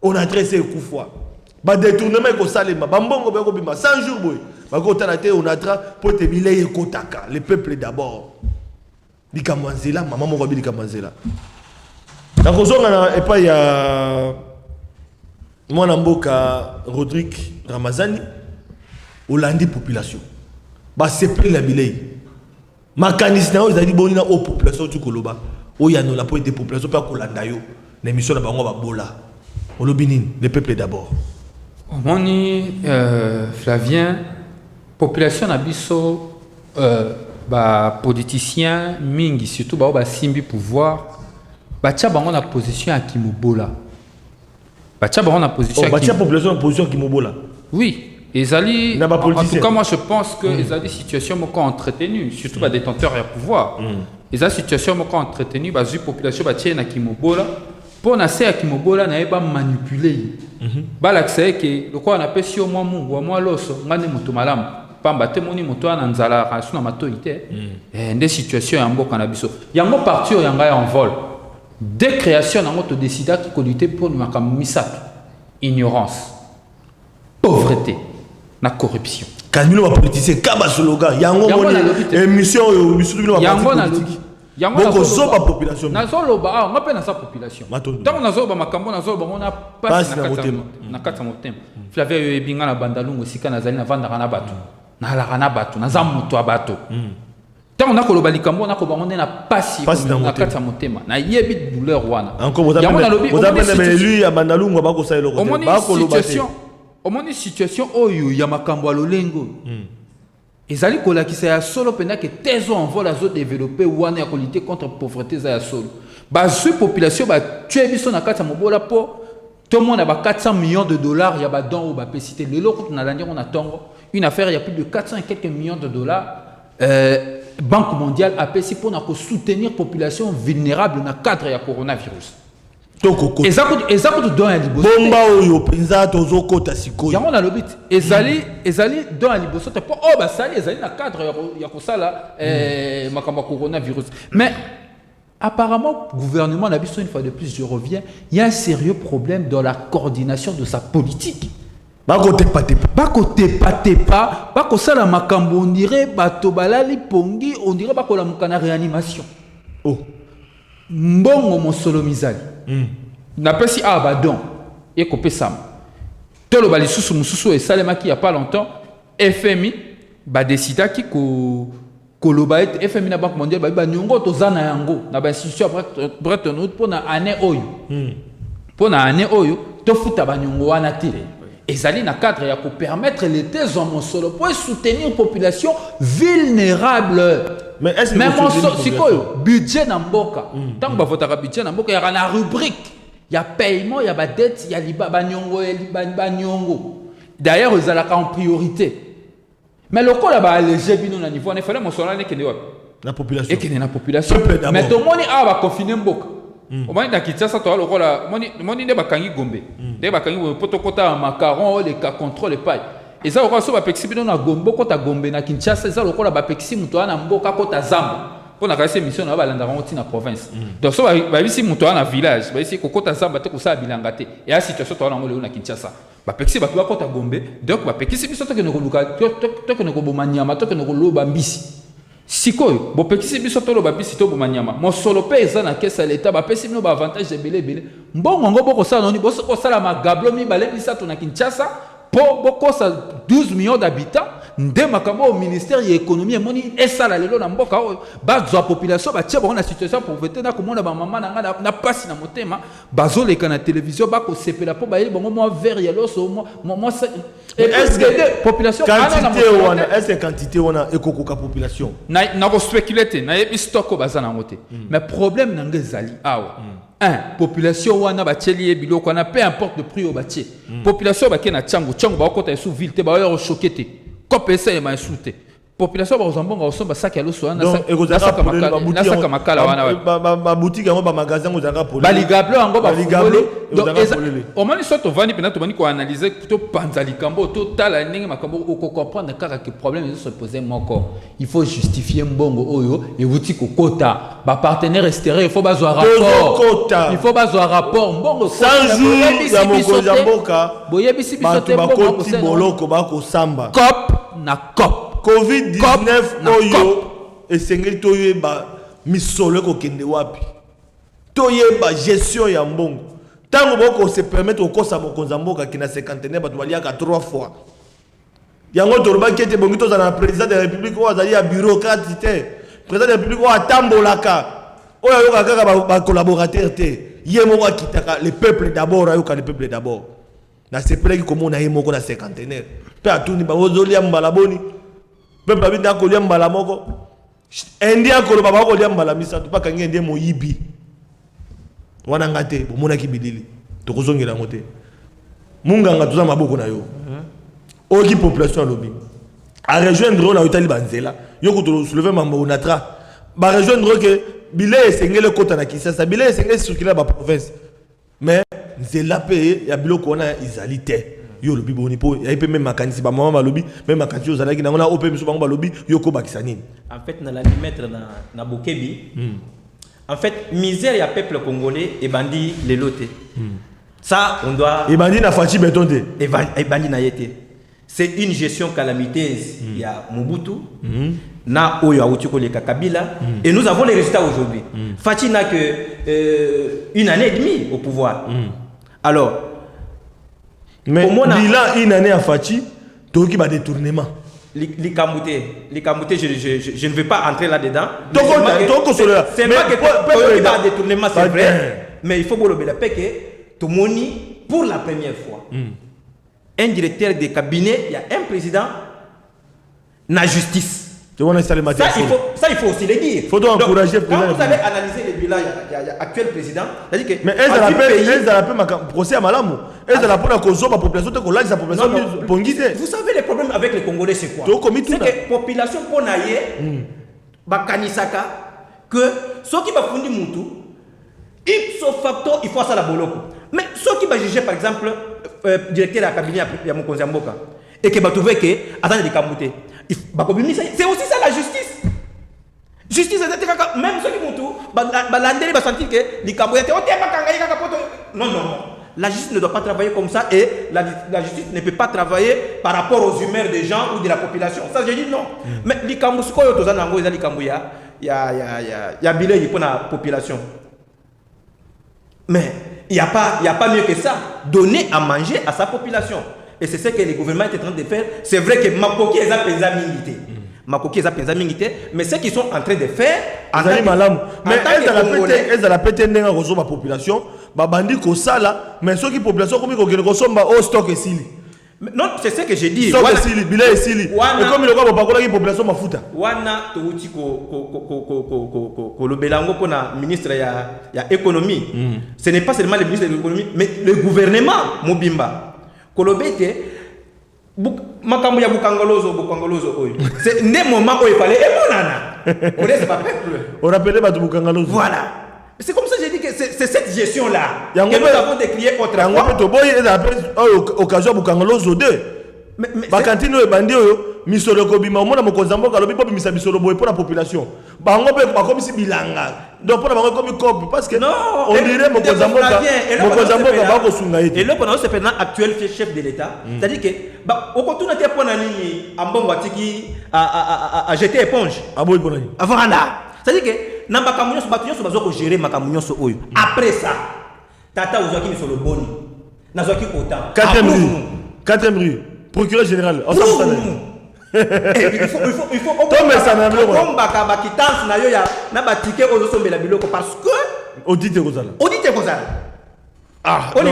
[SPEAKER 1] on a train c'est kufa ba détournement ko salema ba mbongo ba ko bima 100 jours boy ba ko tala te on a train pour te bilei ekotaka le peuple d'abord Likamanzela, maman m'a dit Likamanzela. La raison et pas il y a moi Namboka Rodrigue Ramazani Hollandi population. Bah c'est plus la billet. Makanisna aux ali bonina aux population du Koloba. O ya no la pour des populations pas Kolanda yo. L'émission na bango ba bola. Olobinin le peuple d'abord.
[SPEAKER 2] Moni Flavien population na biso ba politicien mingi surtout ba simbi pouvoir ba tia bango na position ya Kimobola ba tia bango na position
[SPEAKER 1] ba tia population en position Kimobola
[SPEAKER 2] oui ezali en tout cas moi je pense que ezali situation moko entretenue surtout ba détenteur ya pouvoir ezali situation moko entretenue ba zu population ba tia na Kimobola pour na se ya Kimobola na eba manipuler ba l'accès que le quoi on appelle si au moins mungu moi loso ngane mutu malamu pamba te moni moto na nzala rasuna matoite nde situation ya mboka na biso yango parti yanga ya en vol Dès création, on a décidé qu'il faut lutter pour le misato. Ignorance, pauvreté, la corruption.
[SPEAKER 1] Quand nous politicien, kaba slogan, yango émission
[SPEAKER 2] yango na lobi. Yango na
[SPEAKER 1] zoba population.
[SPEAKER 2] Na zoloba, on appelle sa population. Tant on a zoba makambo na zoba, on a pas na kata motem. Flavia ebinga na bandalungu sika na zali na vanda kana batu. Na la kana batu, na zamuto abato. Tant on a koloba likambo na ko bango na pasi na kata motema. Na yebi douleur wana.
[SPEAKER 1] Encore vous avez lui ya bandalungu ba ko sa eloko. Ba ko loba.
[SPEAKER 2] Au moins une situation où il y a makambo lolengo. Ezali kolakisa ya solo pendant que tes en vol azo développer ou wana ya lutter contre pauvreté za ya solo. Ba ce population ba tuer biso na kata mobola po tout le monde a 400 millions de dollars ya ba don ou ba pesité le loko na landir on attend une affaire il y a plus de 400 et quelques millions de dollars Banque mondiale a payé pour soutenir population vulnérable dans le cadre ya coronavirus. Ezako don ya liboso
[SPEAKER 1] bomba oyo penza tozo kota sikoyo
[SPEAKER 2] yango na lobit ezali don ya liboso te po o basali ezali na cadre ya kosala makambo coronavirus mais apparemment gouvernement na biso une fois de plus je reviens il y a un sérieux problème dans la coordination de sa politique
[SPEAKER 1] bako
[SPEAKER 2] tepa bako sala makambo on dirait bato balali pongi on dirait bako la mukana réanimation
[SPEAKER 1] oh
[SPEAKER 2] mbongo mosolo mizali napesi abadon ekope sam tolo bali susu mususu et salema qui il y a pas longtemps FMI ba décida ki ko koloba et FMI na banque mondiale ba nyongo tozana yango na ba institution Bretton Woods pour na année oyo pour na année oyo to futa ba nyongo wana tire ezali na cadre ya ko permettre les tes hommes solo pour soutenir une population vulnérable.
[SPEAKER 1] Mais est-ce que
[SPEAKER 2] même sikoyo budget na mboka tant que ba votera budget na mboka ya na rubrique il y a paiement il y a ba dette il y a liba ba nyongo ba nyongo d'ailleurs ils allaient en priorité mais le ko la ba alléger bino na niveau on fallait mon solo ne kende wapi
[SPEAKER 1] na population
[SPEAKER 2] et kende na population mais to moni a ba confiner mboka au moins na Kinshasa to le ko la moni ne ba kangi gombe ne ba kangi poto kota macaron les cas contrôle paille et ça encore so ba pexi bino na gombo kota gombe na Kinshasa ça lokola ba pexi muto na mboka kota zamba pour na kasi mission na ba landa rango na province donc so ba bisi muto na village ba bisi kota zamba te ko sa bilanga te et la situation to na ngolo na Kinshasa ba pexi ba tuwa kota gombe donc ba pexi biso to ke no luka to ke no bomanyama to ke no loba mbisi sikoyo bo pexi biso to loba bisi to bomanyama mo solo pe eza na kesa l'état ba pexi no ba avantage de belé mbongo ngo boko sa noni bo ko sala magablo mi balé bisa to na Kinshasa pour ça 12 millions d'habitants ndé makambo au ministère de l'économie moni esala lelo na mboka bazo population ba tie na situation pauvreté na komona ba mama na pasi na motema bazo leka na télévision ba ko sepela po ba yeli bongo mo vert yelo so mo est-ce que population
[SPEAKER 1] est-ce que quantité wana ekokoka population
[SPEAKER 2] na ko spéculer te na yebi stock baza na ngote mais problème na ngezali awa population wana batieli biloko na peu importe le prix au batier population ba kena tsango ba kota sous ville te ba yo choqué te kopesa e ma soute population ba ozambonga osomba saki alo so na saka makala wana
[SPEAKER 1] ba boutique yango ba magasin ngo zanga polele
[SPEAKER 2] ba ligablo yango ba ligablo au moins soto vani pena to bani ko analyser to panza likambo to tala ndenge makambo ko comprendre kaka que problème se poser moko il faut justifier mbongo oyo et wuti ko kota ba partenaire extérieur il faut bazo rapport il faut bazo rapport mbongo
[SPEAKER 1] sans jour ya mokonzi ya mboka
[SPEAKER 2] boyebisi biso te
[SPEAKER 1] mbongo ko boloko ba ko samba
[SPEAKER 2] cop na cop
[SPEAKER 1] COVID-19 oyo esengeli toyeba misolo ko kende wapi toyeba gestion ya mbongo tango boko se permettre okosa mokonza mboka kina cinquantenaire bato baliaka 3 fois yango toloba kete bongi tozala na président de la république oyo azali ya bureaucrate te président de la république oyo atambolaka oyo ayokaka kaka ba collaborateur te ye moko akitaka le peuple d'abord ayoka le peuple d'abord na sepelaki komona ye moko na cinquantenaire pe atuni baozolia mbala boni peuple abinda kolia mbala moko india koloba ba kolia mbala misato pa kangi ndie moyibi wana ngate bomona kibilili tokozongela ngote munganga tuza maboko na yo oki population lobby a rejoindre na Italie banzela yoko to soulever mambo onatra ba rejoindre que bilé esengele kota na Kinshasa bilé esengele circuler ba province mais nzela pe ya biloko wana izali te yo lobi boni po ya pe même makanisi ba mama lobi même makanisi ozalaki na ngona ope miso bango ba lobi yoko bakisa nini
[SPEAKER 3] en fait na la limite na Bokebi En fait, misère, il y a peuple congolais et bandit les lotés. Ça, on doit.
[SPEAKER 1] Et bandit n'a Fachi bétonté.
[SPEAKER 3] Et bandit n'a été. C'est une gestion calamiteuse. Il y a Mobutu, na Oyo Aoutiko le Kabila, et nous avons les résultats aujourd'hui. Fachi n'a que 1 année et demie au pouvoir. Alors,
[SPEAKER 1] mais bilan 1 année à Fachi, tout qui va détournement.
[SPEAKER 3] Les Kamouté, je ne vais pas entrer là-dedans.
[SPEAKER 1] C'est
[SPEAKER 3] pas que il va détournement, c'est vrai. Mais il faut que tout le monde, pour la première fois, un directeur de cabinet, il y a un président, la justice. Ça, il faut aussi le dire.
[SPEAKER 1] Il faut encourager le
[SPEAKER 3] président. Quand vous avez analysé le bilan, il y a actuel président. Que
[SPEAKER 1] mais elle a fait procès à Malamou. Elle a fait la population, la population.
[SPEAKER 3] Vous savez, les problèmes avec les Congolais, c'est quoi? C'est que la population Ponaye, Bakanisaka, que ceux qui va fonder Moutou, ipso facto, il faut ça la boloko. Mais ceux qui va juger, par exemple, directeur de la cabinet à Mokonzi Mboka, et qui va trouver que, attendez, les Kamouté. C'est aussi ça la justice. Justice, même ceux qui vont tout, l'andélé va sentir que les Kamouté, non. La justice ne doit pas travailler comme ça et la justice ne peut pas travailler par rapport aux humeurs des gens ou de la population. Ça, je dis non. Mais les Kamouté, il y a bilé pour la population. Mais il n'y a pas mieux que ça. Donner à manger à sa population. Et c'est ce que le gouvernement est en train de faire. C'est vrai que Makoki est à milité. Mais ce qu'ils sont en train de faire,
[SPEAKER 1] mais elles ont pété la population, bandi ko sala, mais ceux qui population comme ils consomment au stock et sili.
[SPEAKER 3] Non, c'est ce que j'ai dit.
[SPEAKER 1] Stock et sili, billet et sili. Et comme il y a pas la population mafuta.
[SPEAKER 3] Wana touti ko le belango pour la ministre ya économie. Ce n'est pas seulement le ministre de l'économie, mais le gouvernement Mobimba. Kolobete makambo ya bukangolozo oyo. C'est un moment où il fallait emonana. On est pas peuple.
[SPEAKER 1] On rappelait ba bukangolozo.
[SPEAKER 3] Voilà. C'est comme ça que j'ai dit que c'est cette gestion là que nous avons décrié autrefois.
[SPEAKER 1] To boy et après occasion bukangolozo 2. Mais bakantino e bandi oyo misolo ko bima mona mokozambo ka lobi po bimisa misolo boy pour la population. Bango pe ba comme si bilanga. Donc pour bango comme copie parce que
[SPEAKER 3] non,
[SPEAKER 1] on dirait mokozambo ka ba ko sunga ete.
[SPEAKER 3] Et le pendant ce président actuel chef de l'état, c'est-à-dire que au kontu na te pona nini ambongo atiki a jeter éponge.
[SPEAKER 1] Aboy pona ni.
[SPEAKER 3] Voilà. C'est-à-dire que na bakamunyo so batunyo so bazoko gérer makamunyo so oyo. Après ça, tata ozwaki misolo boni. Nazwaki autant.
[SPEAKER 1] 4e rue. Procureur général.
[SPEAKER 3] Il faut parce que
[SPEAKER 1] audit Rosala. Ah, c'est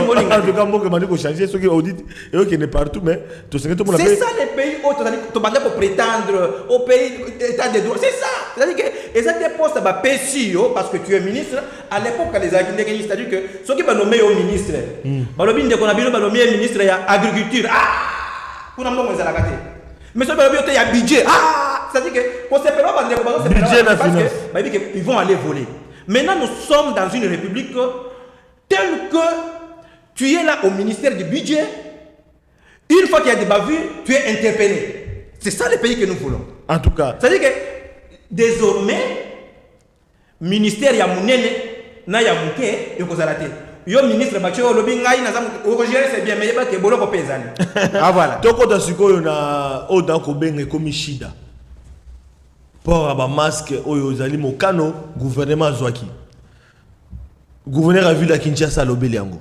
[SPEAKER 3] ça les pays où tu vas prétendre au pays état de droit. C'est ça. C'est-à-dire que les postes parce que tu es ministre, à l'époque, les agriculteurs, c'est-à-dire que ceux qui vont nommer au ministre, ministre de l'agriculture. Mais ce qu'il y a budget. C'est-à-dire que budget ils vont aller voler. Maintenant, nous sommes dans une république telle que tu es là au ministère du budget. Une fois qu'il y a des bavures, tu es interpellé. C'est ça le pays que nous voulons.
[SPEAKER 1] En tout cas.
[SPEAKER 3] C'est-à-dire que désormais, ministère Yamounene, na Yamouké, Yokozalate. Yo ministre Mathieu Olobi ngai na zamu gérer c'est bien mais yeba ke boloko pezani. Ah voilà.
[SPEAKER 1] Toko da sikoyo na oda ko benga komi shida. Pour aba masque oyo zali mokano gouvernement zwaki. Gouverneur à ville à Kinshasa lobeli yango.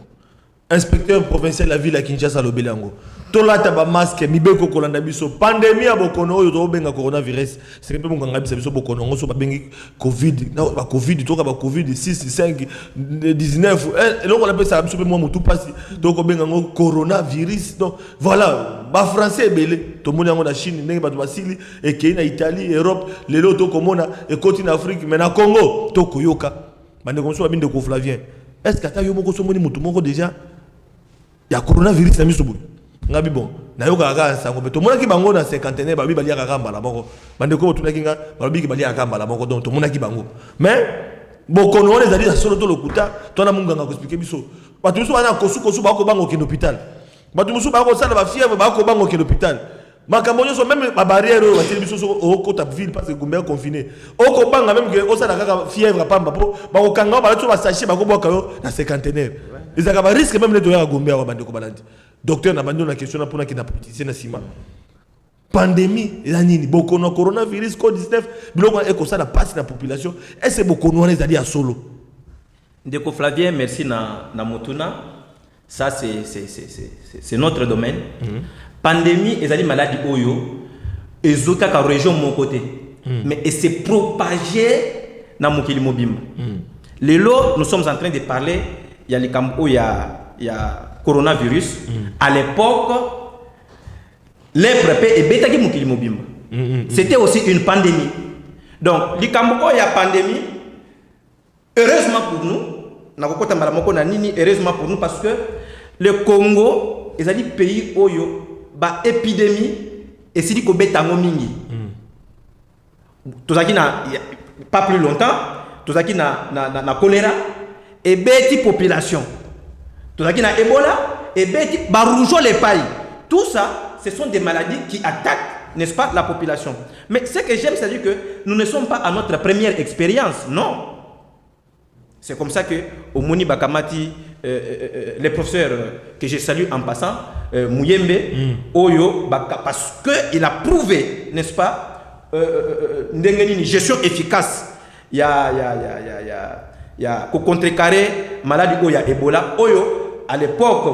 [SPEAKER 1] Inspecteur provincial de la ville à Kinshasa lobeli yango. Tola taba masque mibeko kolanda biso pandémie ya bokono oyo to benga coronavirus. C'est peu nganga biso biso bokono ngo so ba bengi covid. Na ba covid to ka ba covid 6 5 19 et donc on appelle ça biso moi mutu pasi to ko benga ngo coronavirus. Donc voilà, ba français belé to moni yango na Chine ndenge ba to basili et ke na Italie, Europe, lelo to komona et continent Afrique mais na Congo to koyoka. Bande comme so ba binde ko Flavien. Est-ce que ta yo moko so moni mutu moko déjà ya coronavirus na miso boy. Ngabi bon na yo kaka sango to mona ki bango na 50 ba bi balia kaka mbala moko bande ko tuna kinga ba bi ki balia kaka mbala moko donc to mona ki bango mais bokono les ali solo to lokuta to na munganga ko expliquer biso ba to biso wana kosu ba ko bango ki hôpital ba to biso ba ko sala ba fièvre ba ko bango ki hôpital makambo nyonso même ba barrière oyo bateli biso soko okota ville parce que Gombe est confiné okobanga même que osala kaka fièvre pamba po bakokanga balatu ba sachet bakoboka yo na cinquantenaire ezaka ba risque même neto ya Gombe ya bande ko balandi docteur na bande na question na pona ki na politicien na sima pandémie la nini bokono coronavirus COVID-19 biloko ekosala passe la population est-ce bokono les alliés à solo
[SPEAKER 3] Ndeko Flavien merci na Motuna ça c'est notre domaine. Pandémie et les maladies oyo ezota ka région mon côté mais et s'est propagé na mokili mobimba. Lelo nous sommes en train de parler il y a les campo il y a coronavirus à l'époque les prépé et beta ki mokili mobimba. C'était aussi une pandémie. Donc les campo il y a pandémie heureusement pour nous na kokota malamoko na nini heureusement pour nous parce que le Congo est un pays oyo ba épidémie et si dit ko betango mingi tozaki na pas plus longtemps tozaki na choléra et beti population tozaki na Ebola et beti ba rougeole les pailles tout ça ce sont des maladies qui attaquent n'est-ce pas la population mais ce que j'aime c'est dire que nous ne sommes pas à notre première expérience non c'est comme ça que au Moni Bakamati les professeurs que je salue en passant, Mouyembe, Oyo, parce qu'il a prouvé, n'est-ce pas, une gestion efficace. Il y a contrecarrer maladie Oya Ebola. Oyo, à l'époque,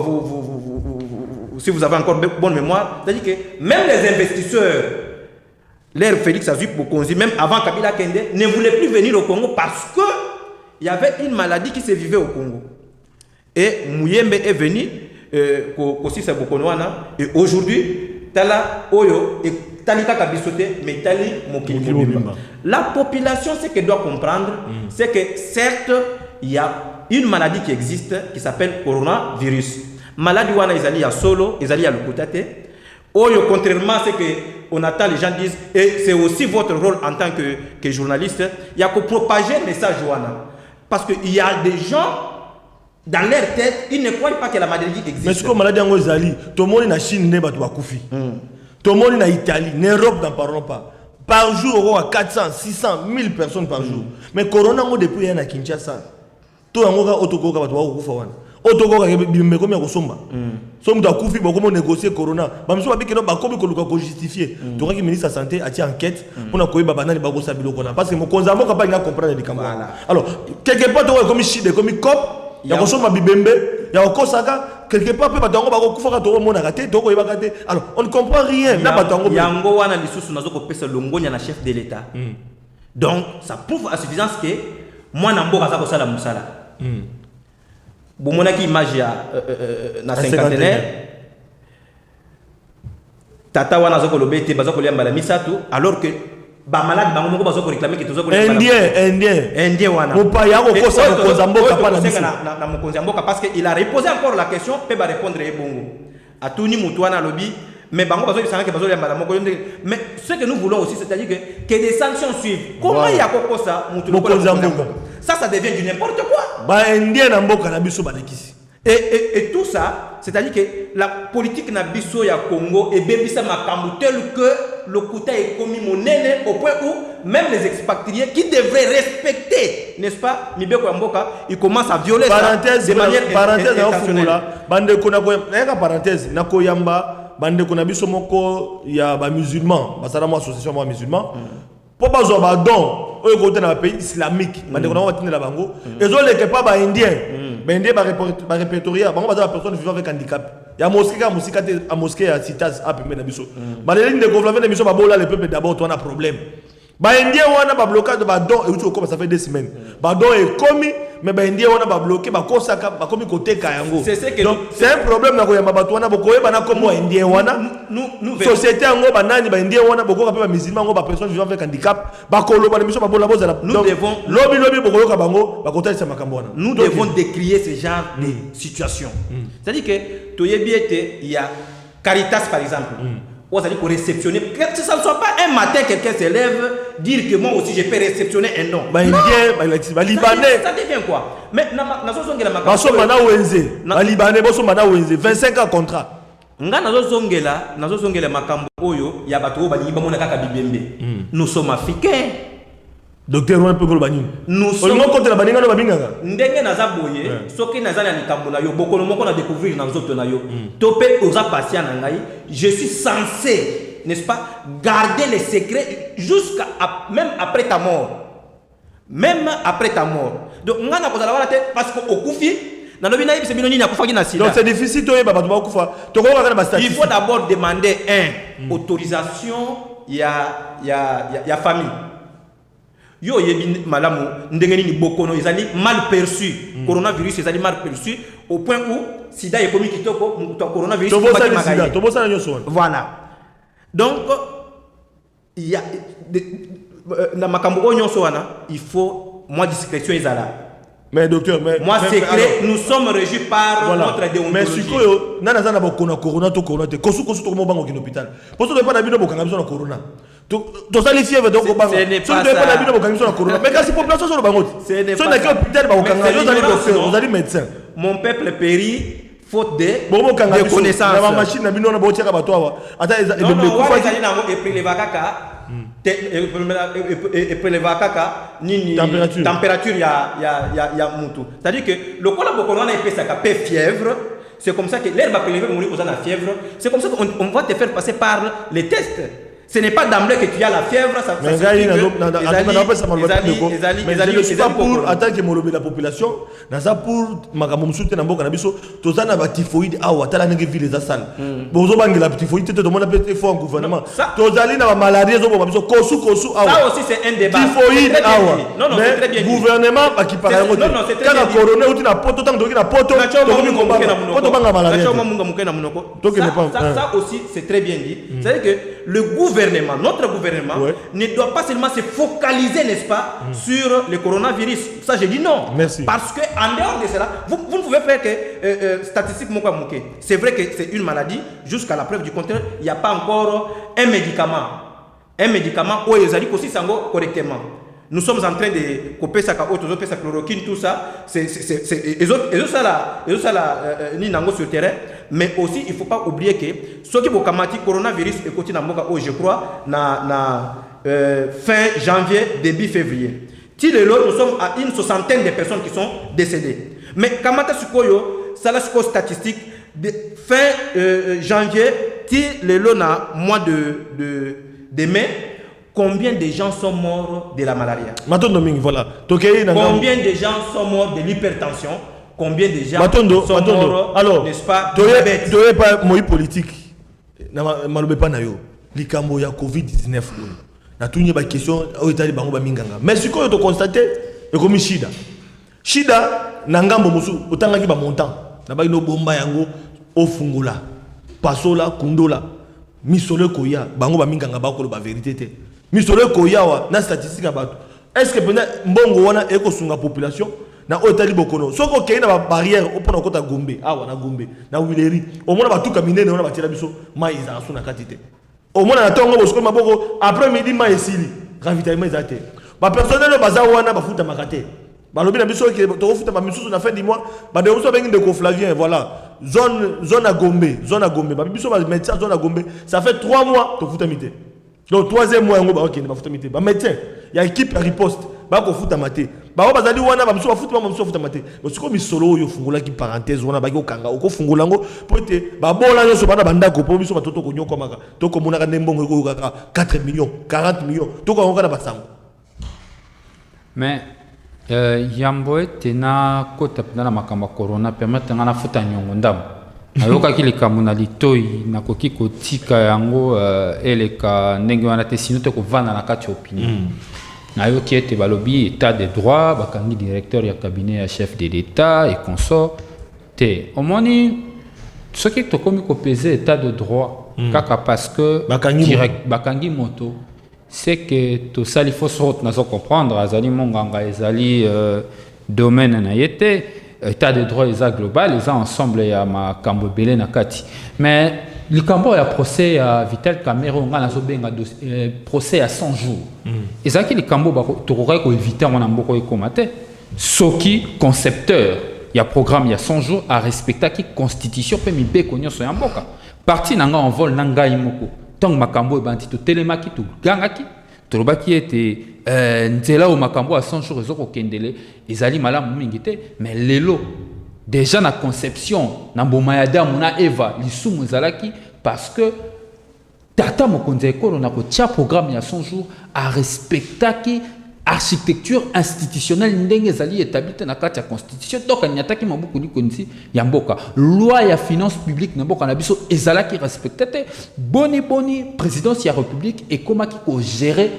[SPEAKER 3] si vous avez encore bonne mémoire, c'est-à-dire que même les investisseurs, l'air Félix Azup Bokonzi, même avant Kabila Kende, ne voulaient plus venir au Congo parce que il y avait une maladie qui se vivait au Congo. Et Mouyembe est venu, aussi c'est Bokonwana, et aujourd'hui, Tala Oyo, et Talita Kabisote, mais Tali Mokili. La population, ce qu'elle doit comprendre, c'est que certes, il y a une maladie qui existe, qui s'appelle coronavirus. Maladie Wana, ils allaient à Solo, ils allaient à Lukutate. Oyo, contrairement à ce qu'on attend, les gens disent, et c'est aussi votre rôle en tant que journaliste, il y a que propager le message Wana. Parce qu'il y a des gens, dans leur tête, ils ne croient pas que la maladie existe.
[SPEAKER 1] Mais ce que la maladie en Ozali, tout le monde en Chine n'est pas Koufi. Tout le monde en Italie, en Europe, n'en parlons pas. Par jour, on a 400, 600, 1000 personnes par jour. Mais Corona, on depuis il y a Kinshasa. Tout le monde a autococa, autococa, mais comme il y a Somba. Somba Koufi, comment négocier Corona. Même si on a dit que nous justifier. Tu vois que le ministre de la Santé a été enquête pour nous banane et bago sabilo Corona. Parce que mon consamment n'a pas comprendre les camarades. Alors, quelque part, tu vois comme Chine, comme COP. Il y a un bibembe, il y a un kosaka, quelque part, alors on ne comprend rien.
[SPEAKER 3] Il y a un gowana lisusu nazo ko pesa longonya na chef de l'État. Donc ça prouve à suffisance que moi na mboka za ko sala musala. Bon monaki image ya na cinquantenaire. Tata wana zo ko lobete bazo ko liamba la misatu alors que ba malade bango moko bazo ko réclamer que tozo ko indien wana mopaya ko kosa ko zamboka pa na mokonzi mboka parce que il a reposé encore la question peut ba répondre e bongo atuni mutu wana lobi mais bango bazo bisanga que bazo liamba la moko mais ce que nous voulons aussi c'est-à-dire que des sanctions suivent comment il y a ko kosa mutu mokonzi mboka ça devient du n'importe quoi
[SPEAKER 1] ba indien na mboka na biso ba lekisi.
[SPEAKER 3] Et tout ça, c'est-à-dire que la politique na biso ya Congo est bébisa makambu tel que le quota est commis monnaie au point où même les expatriés qui devraient respecter, n'est-ce pas, Mibeko Mboka, ils commencent à violer
[SPEAKER 1] parenthèse,
[SPEAKER 3] ça de manière
[SPEAKER 1] intentionnelle. Bande kona parenthèse, na koyamba, bande kona biso moko ya ba musulman, basala mo association mo musulman. Pour bazo ba don, au côté na pays islamique, bande kona watine la bango, ezole ke pas ba indien. Mais il y a répertorié, des personnes vivant avec handicap. Il y a une mosquée à Citas à Pembe Nabiso. Mais les lignes de gouvernement de Nabiso, le peuple d'abord, tu as un problème. Les Indiens ont un blocage de Badon, et ça fait 2 semaines. Badon est commis, mais les Indiens ont un bloqué, comme côté Kayango. C'est un problème, nous société en gros, banani, Indiens ont beaucoup de musulmans, des personnes vivant avec handicap,
[SPEAKER 3] nous devons décrier ce genre de situation. C'est-à-dire que il y a Caritas par exemple. On va dire pour réceptionner, que ça ne soit pas un matin quelqu'un se lève, dire que moi aussi je peux réceptionner un don.
[SPEAKER 1] Non.
[SPEAKER 3] Ça devient quoi? Mais
[SPEAKER 1] 25 ans contrat.
[SPEAKER 3] nga nazozongela makambo oyo ya bato oyo balingi bamona kaka bibembe. Nous sommes africains.
[SPEAKER 1] Docteur on peut ko bani.
[SPEAKER 3] Nous sommes
[SPEAKER 1] contre la baninga no babinganga.
[SPEAKER 3] Ndenge naza boye, soki nazali na likambo na yo, bokolo moko na découvrir na nzoto na yo. Topé oza patient na ngai, je suis censé, n'est-ce pas, garder les secrets jusqu'à même après ta mort. Même après ta mort. Donc nga na kozala wala te parce que okufi na lobi na yebise bino nini akufaki na sida.
[SPEAKER 1] Donc c'est difficile to yeba bato bakufa. To ko ka na statistique.
[SPEAKER 3] Il faut d'abord demander autorisation ya famille. Yo yebi malamu ndenge nini bokono ezali mal perçu. Coronavirus ezali mal perçu au point où sida est commis kitoko coronavirus
[SPEAKER 1] to bosa na nyoso.
[SPEAKER 3] Voilà. Donc il y a na makambo nyonso wana il faut moi discrétion ezala.
[SPEAKER 1] Mais docteur,
[SPEAKER 3] moi secret, alors, nous sommes régis par notre déontologie.
[SPEAKER 1] Mais sikoyo nana zana bokona corona to kosu to mo bango ki hôpital. Parce que pas na bino bokanga biso na corona. To sali fièvre donc bango.
[SPEAKER 3] Ce n'est pas
[SPEAKER 1] na bino bokanga biso na corona. Mais quand c'est population sur le bango. Ce n'est pas na hôpital ba bokanga yo zali docteur, vous allez médecin.
[SPEAKER 3] Mon peuple périt faute de connaissances.
[SPEAKER 1] Na machine na bino na botiaka bato awa. Ata
[SPEAKER 3] non, kufa zali na et puis les vakaka. Et prélever kaka nini température ya mutu. C'est-à-dire que le cola bokono na épée ça capé fièvre, c'est comme ça que l'herbe va prélever mourir aux la fièvre, c'est comme ça qu'on va te faire passer par les tests. Ce n'est pas d'emblée que tu as la fièvre, ça
[SPEAKER 1] mais je suis pas pour attaquer que molobe la population, naza pour makambo msute na mboka na biso, tozana ba typhoïde awa tala nenge ville za sala. Bozo bangela typhoïde te demande peut être fort en gouvernement. Tozali na maladie zo bo biso kosu awa.
[SPEAKER 3] Ça aussi c'est un débat.
[SPEAKER 1] Typhoïde awa.
[SPEAKER 3] Non c'est très bien.
[SPEAKER 1] Gouvernement ba ki para ngote.
[SPEAKER 3] Non, c'est très bien.
[SPEAKER 1] Quand corona uti na poto tant doki na poto, tokomi komba. Poto banga maladie.
[SPEAKER 3] Ça aussi c'est très bien dit. C'est-à-dire que le gouvernement, notre gouvernement, ne doit pas seulement se focaliser, n'est-ce pas, sur le coronavirus. Ça, je dis non.
[SPEAKER 1] Merci.
[SPEAKER 3] Parce qu'en dehors de cela, vous ne pouvez faire que statistiquement, c'est vrai que c'est une maladie. Jusqu'à la preuve du contraire, il n'y a pas encore un médicament. Un médicament où ils allaient aussi sango correctement. Nous sommes en train de couper sa chloroquine, tout ça. Les autres ni nango sur le terrain. Mais aussi, il ne faut pas oublier que ce qui est coronavirus est côté je crois, fin janvier, début février. Nous sommes à une soixantaine de personnes qui sont décédées. Mais quand ça la statistique de fin janvier, mois de mai. Combien de gens sont morts de la malaria?
[SPEAKER 1] Voilà.
[SPEAKER 3] Combien de gens sont morts de l'hypertension? Combien de gens sont morts,
[SPEAKER 1] alors,
[SPEAKER 3] n'est-ce pas,
[SPEAKER 1] de diabète? Pas moi politique. Malobe pas na yo. Likambo ya COVID-19. Na tunye ba question o etali bango ba minganga. Mais ce que tu constater e comme shida. Shida na ngambo musu otanga ki ba montant. Na ba ino bomba yango ofungula. Pasola kundola. Misole koya bango ba minganga ba ko ba vérité te. Misole koya wa na statistique abato. Est-ce que pendant mbongo wana eko sunga population na otali bokono soko kei na ba barrière opona kota Gombe awa na Gombe na Wileri omona ba tuka minene wana batira biso mai za asuna katite omona na tongo bosko maboko après midi mai esili ravitaillement ezate ba personnel baza wana ba futa makate ba lobi na biso ke to futa ba misusu na fin du mois ba de biso bengi de ko Flavien voilà zone à Gombe ba biso ba médecin zone à Gombe ça fait 3 mois to futa mité. Donc troisième mois ngo ba ok ba futa mité ba médecin ya équipe à riposte ba ko futa maté ba bazali wana ba biso ba futa maté mais c'est comme solo yo fungula ki parenthèse wana ba ko kanga ko fungula ngo peut ba bola yo so bana banda ko po biso ba toto ko nyoko maka to ko mona ka ndembongo ko kaka 4 millions 40 millions to ko ngana basango.
[SPEAKER 2] Mais yambo tena kota na makamba corona permettre ngana futa nyongo ndam ayoka kilikamu na litoi na koki kotika yango eleka ndenge wana te sino te ko vana na kati opinion nayoki ete balobi état de droit bakangi directeur ya cabinet ya chef de l'état et consort te omoni soki tokomi kopesa état de droit kaka parce que direct bakangi moto c'est que tout ça il faut se comprendre azali monganga ezali domaine na yete état de droit eza global eza ensemble ya makambo belé na kati mais likambo ya procès ya Vital Kamerhe nga nazo benga procès à 100 jours ezaki likambo ba tokoka ko éviter wana mboko ekomate soki concepteur ya programme ya 100 jours a respecter ki constitution pe mibeko nyonso ya mboka parti nanga en vol nanga imoko tant makambo e bandi to telemaki to gangaki to lobaki ete nzela o makambo à 100 jours ezoko kendele ezali malamu mingi te mais lelo déjà na conception na mboma ya Adamu na Eva lisumu ezalaki parce que tata mokonzi ekolo na kotia programme ya 100 jours a respectaki architecture institutionnelle ndenge ezali établie na kati ya constitution donc anyataki mabuku likonzi ya mboka loi ya finance publique na mboka na biso ezalaki respecté boni présidence ya république ekomaki ko gérer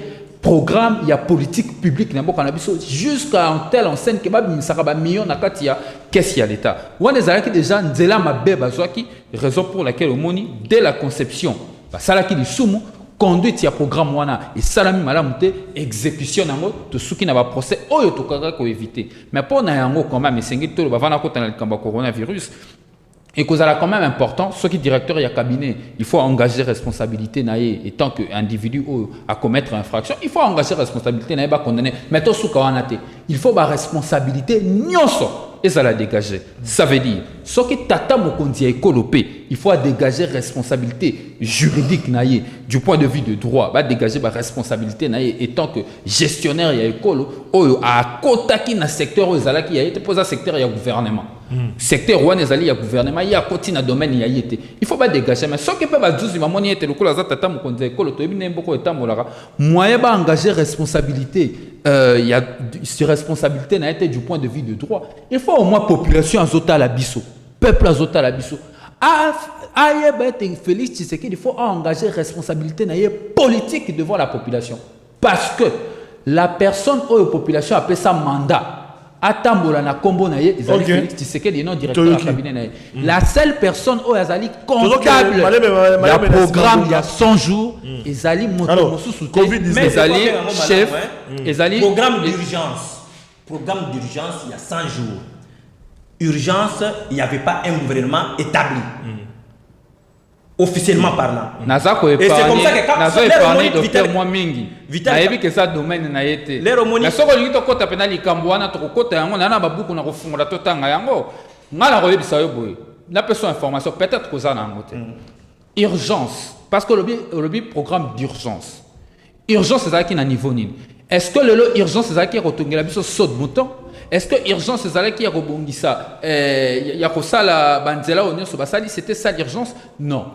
[SPEAKER 2] programme ya politique publique na mboka na biso jusqu'à un tel enseigne que babimisaka ba millions na kati ya caisse ya l'état wana ezalaki déjà nzela mabe bazwaki raison pour laquelle omoni dès la conception basalaki lisumu conduite ya programme wana et salami malamu te exécution nango to suki na ba procès oyo to kaka ko éviter mais pour na yango quand même esengi to ba vana kota na likamba coronavirus et que ça quand même important ce qui directeur ya cabinet il faut engager responsabilité naé et tant que individu à commettre infraction il faut engager responsabilité naé ba condamner mais to suka wana te il faut ba responsabilité nyonso et ça la dégager ça veut dire ce qui tata mokonzi ekolopé il faut dégager responsabilité juridique naé du point de vue de droit ba dégager ba responsabilité naé et tant que gestionnaire ya ekolo oyo a kotaki na secteur ozalaki ya été posa secteur ya gouvernement secteur wana ezali ya gouvernement ya koti na domaine ya yete il faut pas dégager mais ce qui peut ba zuzi mamoni ete lokola za tata mokonzi ekolo to ebine mboko etamolaka moyen ba engager responsabilité il y a sur responsabilité na été du point de vue de droit il faut au moins population azota la biso peuple azota la biso Félix Tshisekedi il faut engager responsabilité na politique devant la population parce que la personne ou la population appelle ça mandat atambola na kombo na ye ezali Félix Tshisekedi non directeur du cabinet na ye la seule personne où ezali comptable ya programme il y a 100 jours ezali moto mosusu mais ezali chef ezali
[SPEAKER 3] programme d'urgence il y a 100 jours urgence il n'y avait pas un gouvernement établi officiellement parlant.
[SPEAKER 2] Et c'est comme ça que quand docteur Mwamingi nayebi que ça domaine na yete na soko lingi to kota pena likambo wana to kota yango na babuku na kofungola to tanga yango ngala koyebisa yo boye na personne information peut-être que ça na ngote urgence parce que le programme d'urgence c'est qui na niveau nini est-ce que le urgence c'est qui rotongela biso saut de mouton est-ce que urgence c'est qui robongisa ya kosala banzela onyoso basali c'était ça l'urgence non.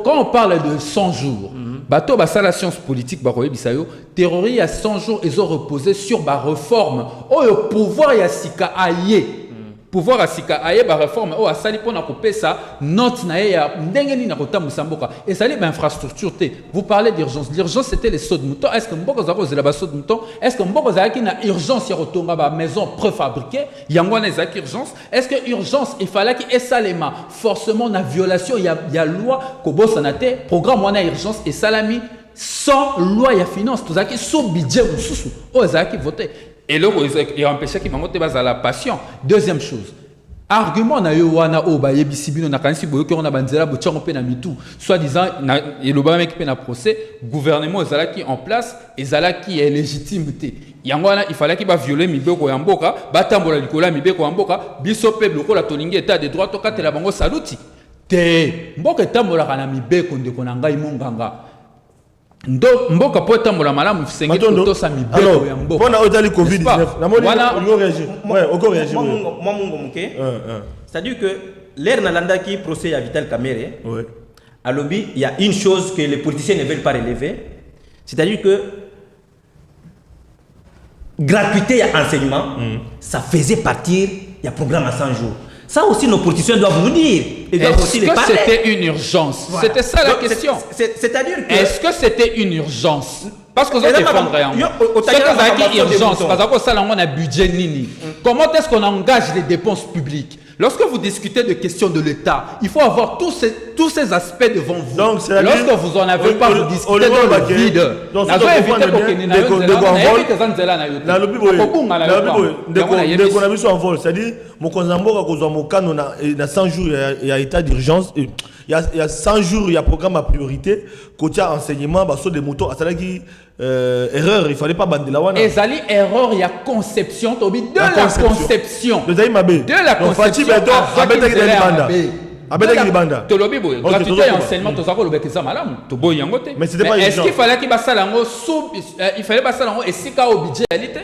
[SPEAKER 2] Quand on parle de 100 jours, bateau basala science politique baroye bisayo, théorie à 100 jours ils ont reposé sur ba réforme. Oh le pouvoir ya sika aye. Pouvoir ya sika aye ba réforme oh asali pona couper ça note na ya ndengeni na kota musamboka. Et ça les infrastructure té. Vous parlez d'urgence. L'urgence c'était les sauts de mouton. Est-ce que mboko za cause la ba sauts de mouton? Est-ce que mboko za ki na urgence ya retomba ba maison préfabriquée? Yangwana za urgence. Est-ce que urgence il fallait que esalema forcément na violation il y a loi ko bosanate programme wana urgence et salami sans loi ya finance tout ça qui sous budget mususu. Oh za ki voter. Et là, il empêchait qu'il m'amote la passion. Deuxième chose, argument na yo wana o ba yebisibino na kanisi boyo ko na banzela bo tchongo pe na mitu soit disant et le ba mec pe na procès gouvernement ezalaki en place ezalaki est légitimité yango wana il fallait qu'il ba violer mibeko ya mboka batambola likola mibeko ya mboka biso peuple ko la tolingi état de droit to katela bango saluti te mboka tambola kana mibeko ndeko na ngai monganga ndo mboka po tambola malamu fisenge to sa mibeko ya mboka
[SPEAKER 1] pona ozali covid-19 namoni on réagir ouais on réagir
[SPEAKER 3] moi mungo muke c'est-à-dire que l'air nalanda qui procès à Vital Kamerhe ouais à lobby il y a une chose que les politiciens ne veulent pas relever c'est-à-dire que gratuité et enseignement ça faisait partir il y a programme à 100 jours. Ça aussi, nos politiciens doivent nous dire.
[SPEAKER 2] Est-ce que c'était une urgence? Voilà. C'était ça la question.
[SPEAKER 3] C'est-à-dire que...
[SPEAKER 2] Est-ce que c'était une urgence? Parce que vous défendez rien. C'est une urgence. Parce que ça, on a budget nini. Comment est-ce qu'on engage les dépenses publiques? Lorsque vous discutez de questions de l'État, il faut avoir tous ces aspects devant vous. Donc, lorsque vous n'en avez pas, vous discutez dans le vide. Donc, vous évitez
[SPEAKER 1] c'est-à-dire, il y a 100 jours, il y a état d'urgence. Il y a 100 jours, il y a programme à priorité. Côté enseignement, sur des motos, erreur, il ne fallait pas bander la wana.
[SPEAKER 2] Et ça erreur, il y a conception, de la conception.
[SPEAKER 1] De la conception. Abelaki libanda.
[SPEAKER 2] To lobi boy.
[SPEAKER 1] Ok,
[SPEAKER 2] Gratuité et
[SPEAKER 1] tozo
[SPEAKER 2] enseignement to zako lobeki za malamu. To boy yango te.
[SPEAKER 1] Mais c'était pas
[SPEAKER 2] est-ce
[SPEAKER 1] évident.
[SPEAKER 2] qu'il fallait qu'il basala ngo sous il fallait basala ngo esika au budget réalité?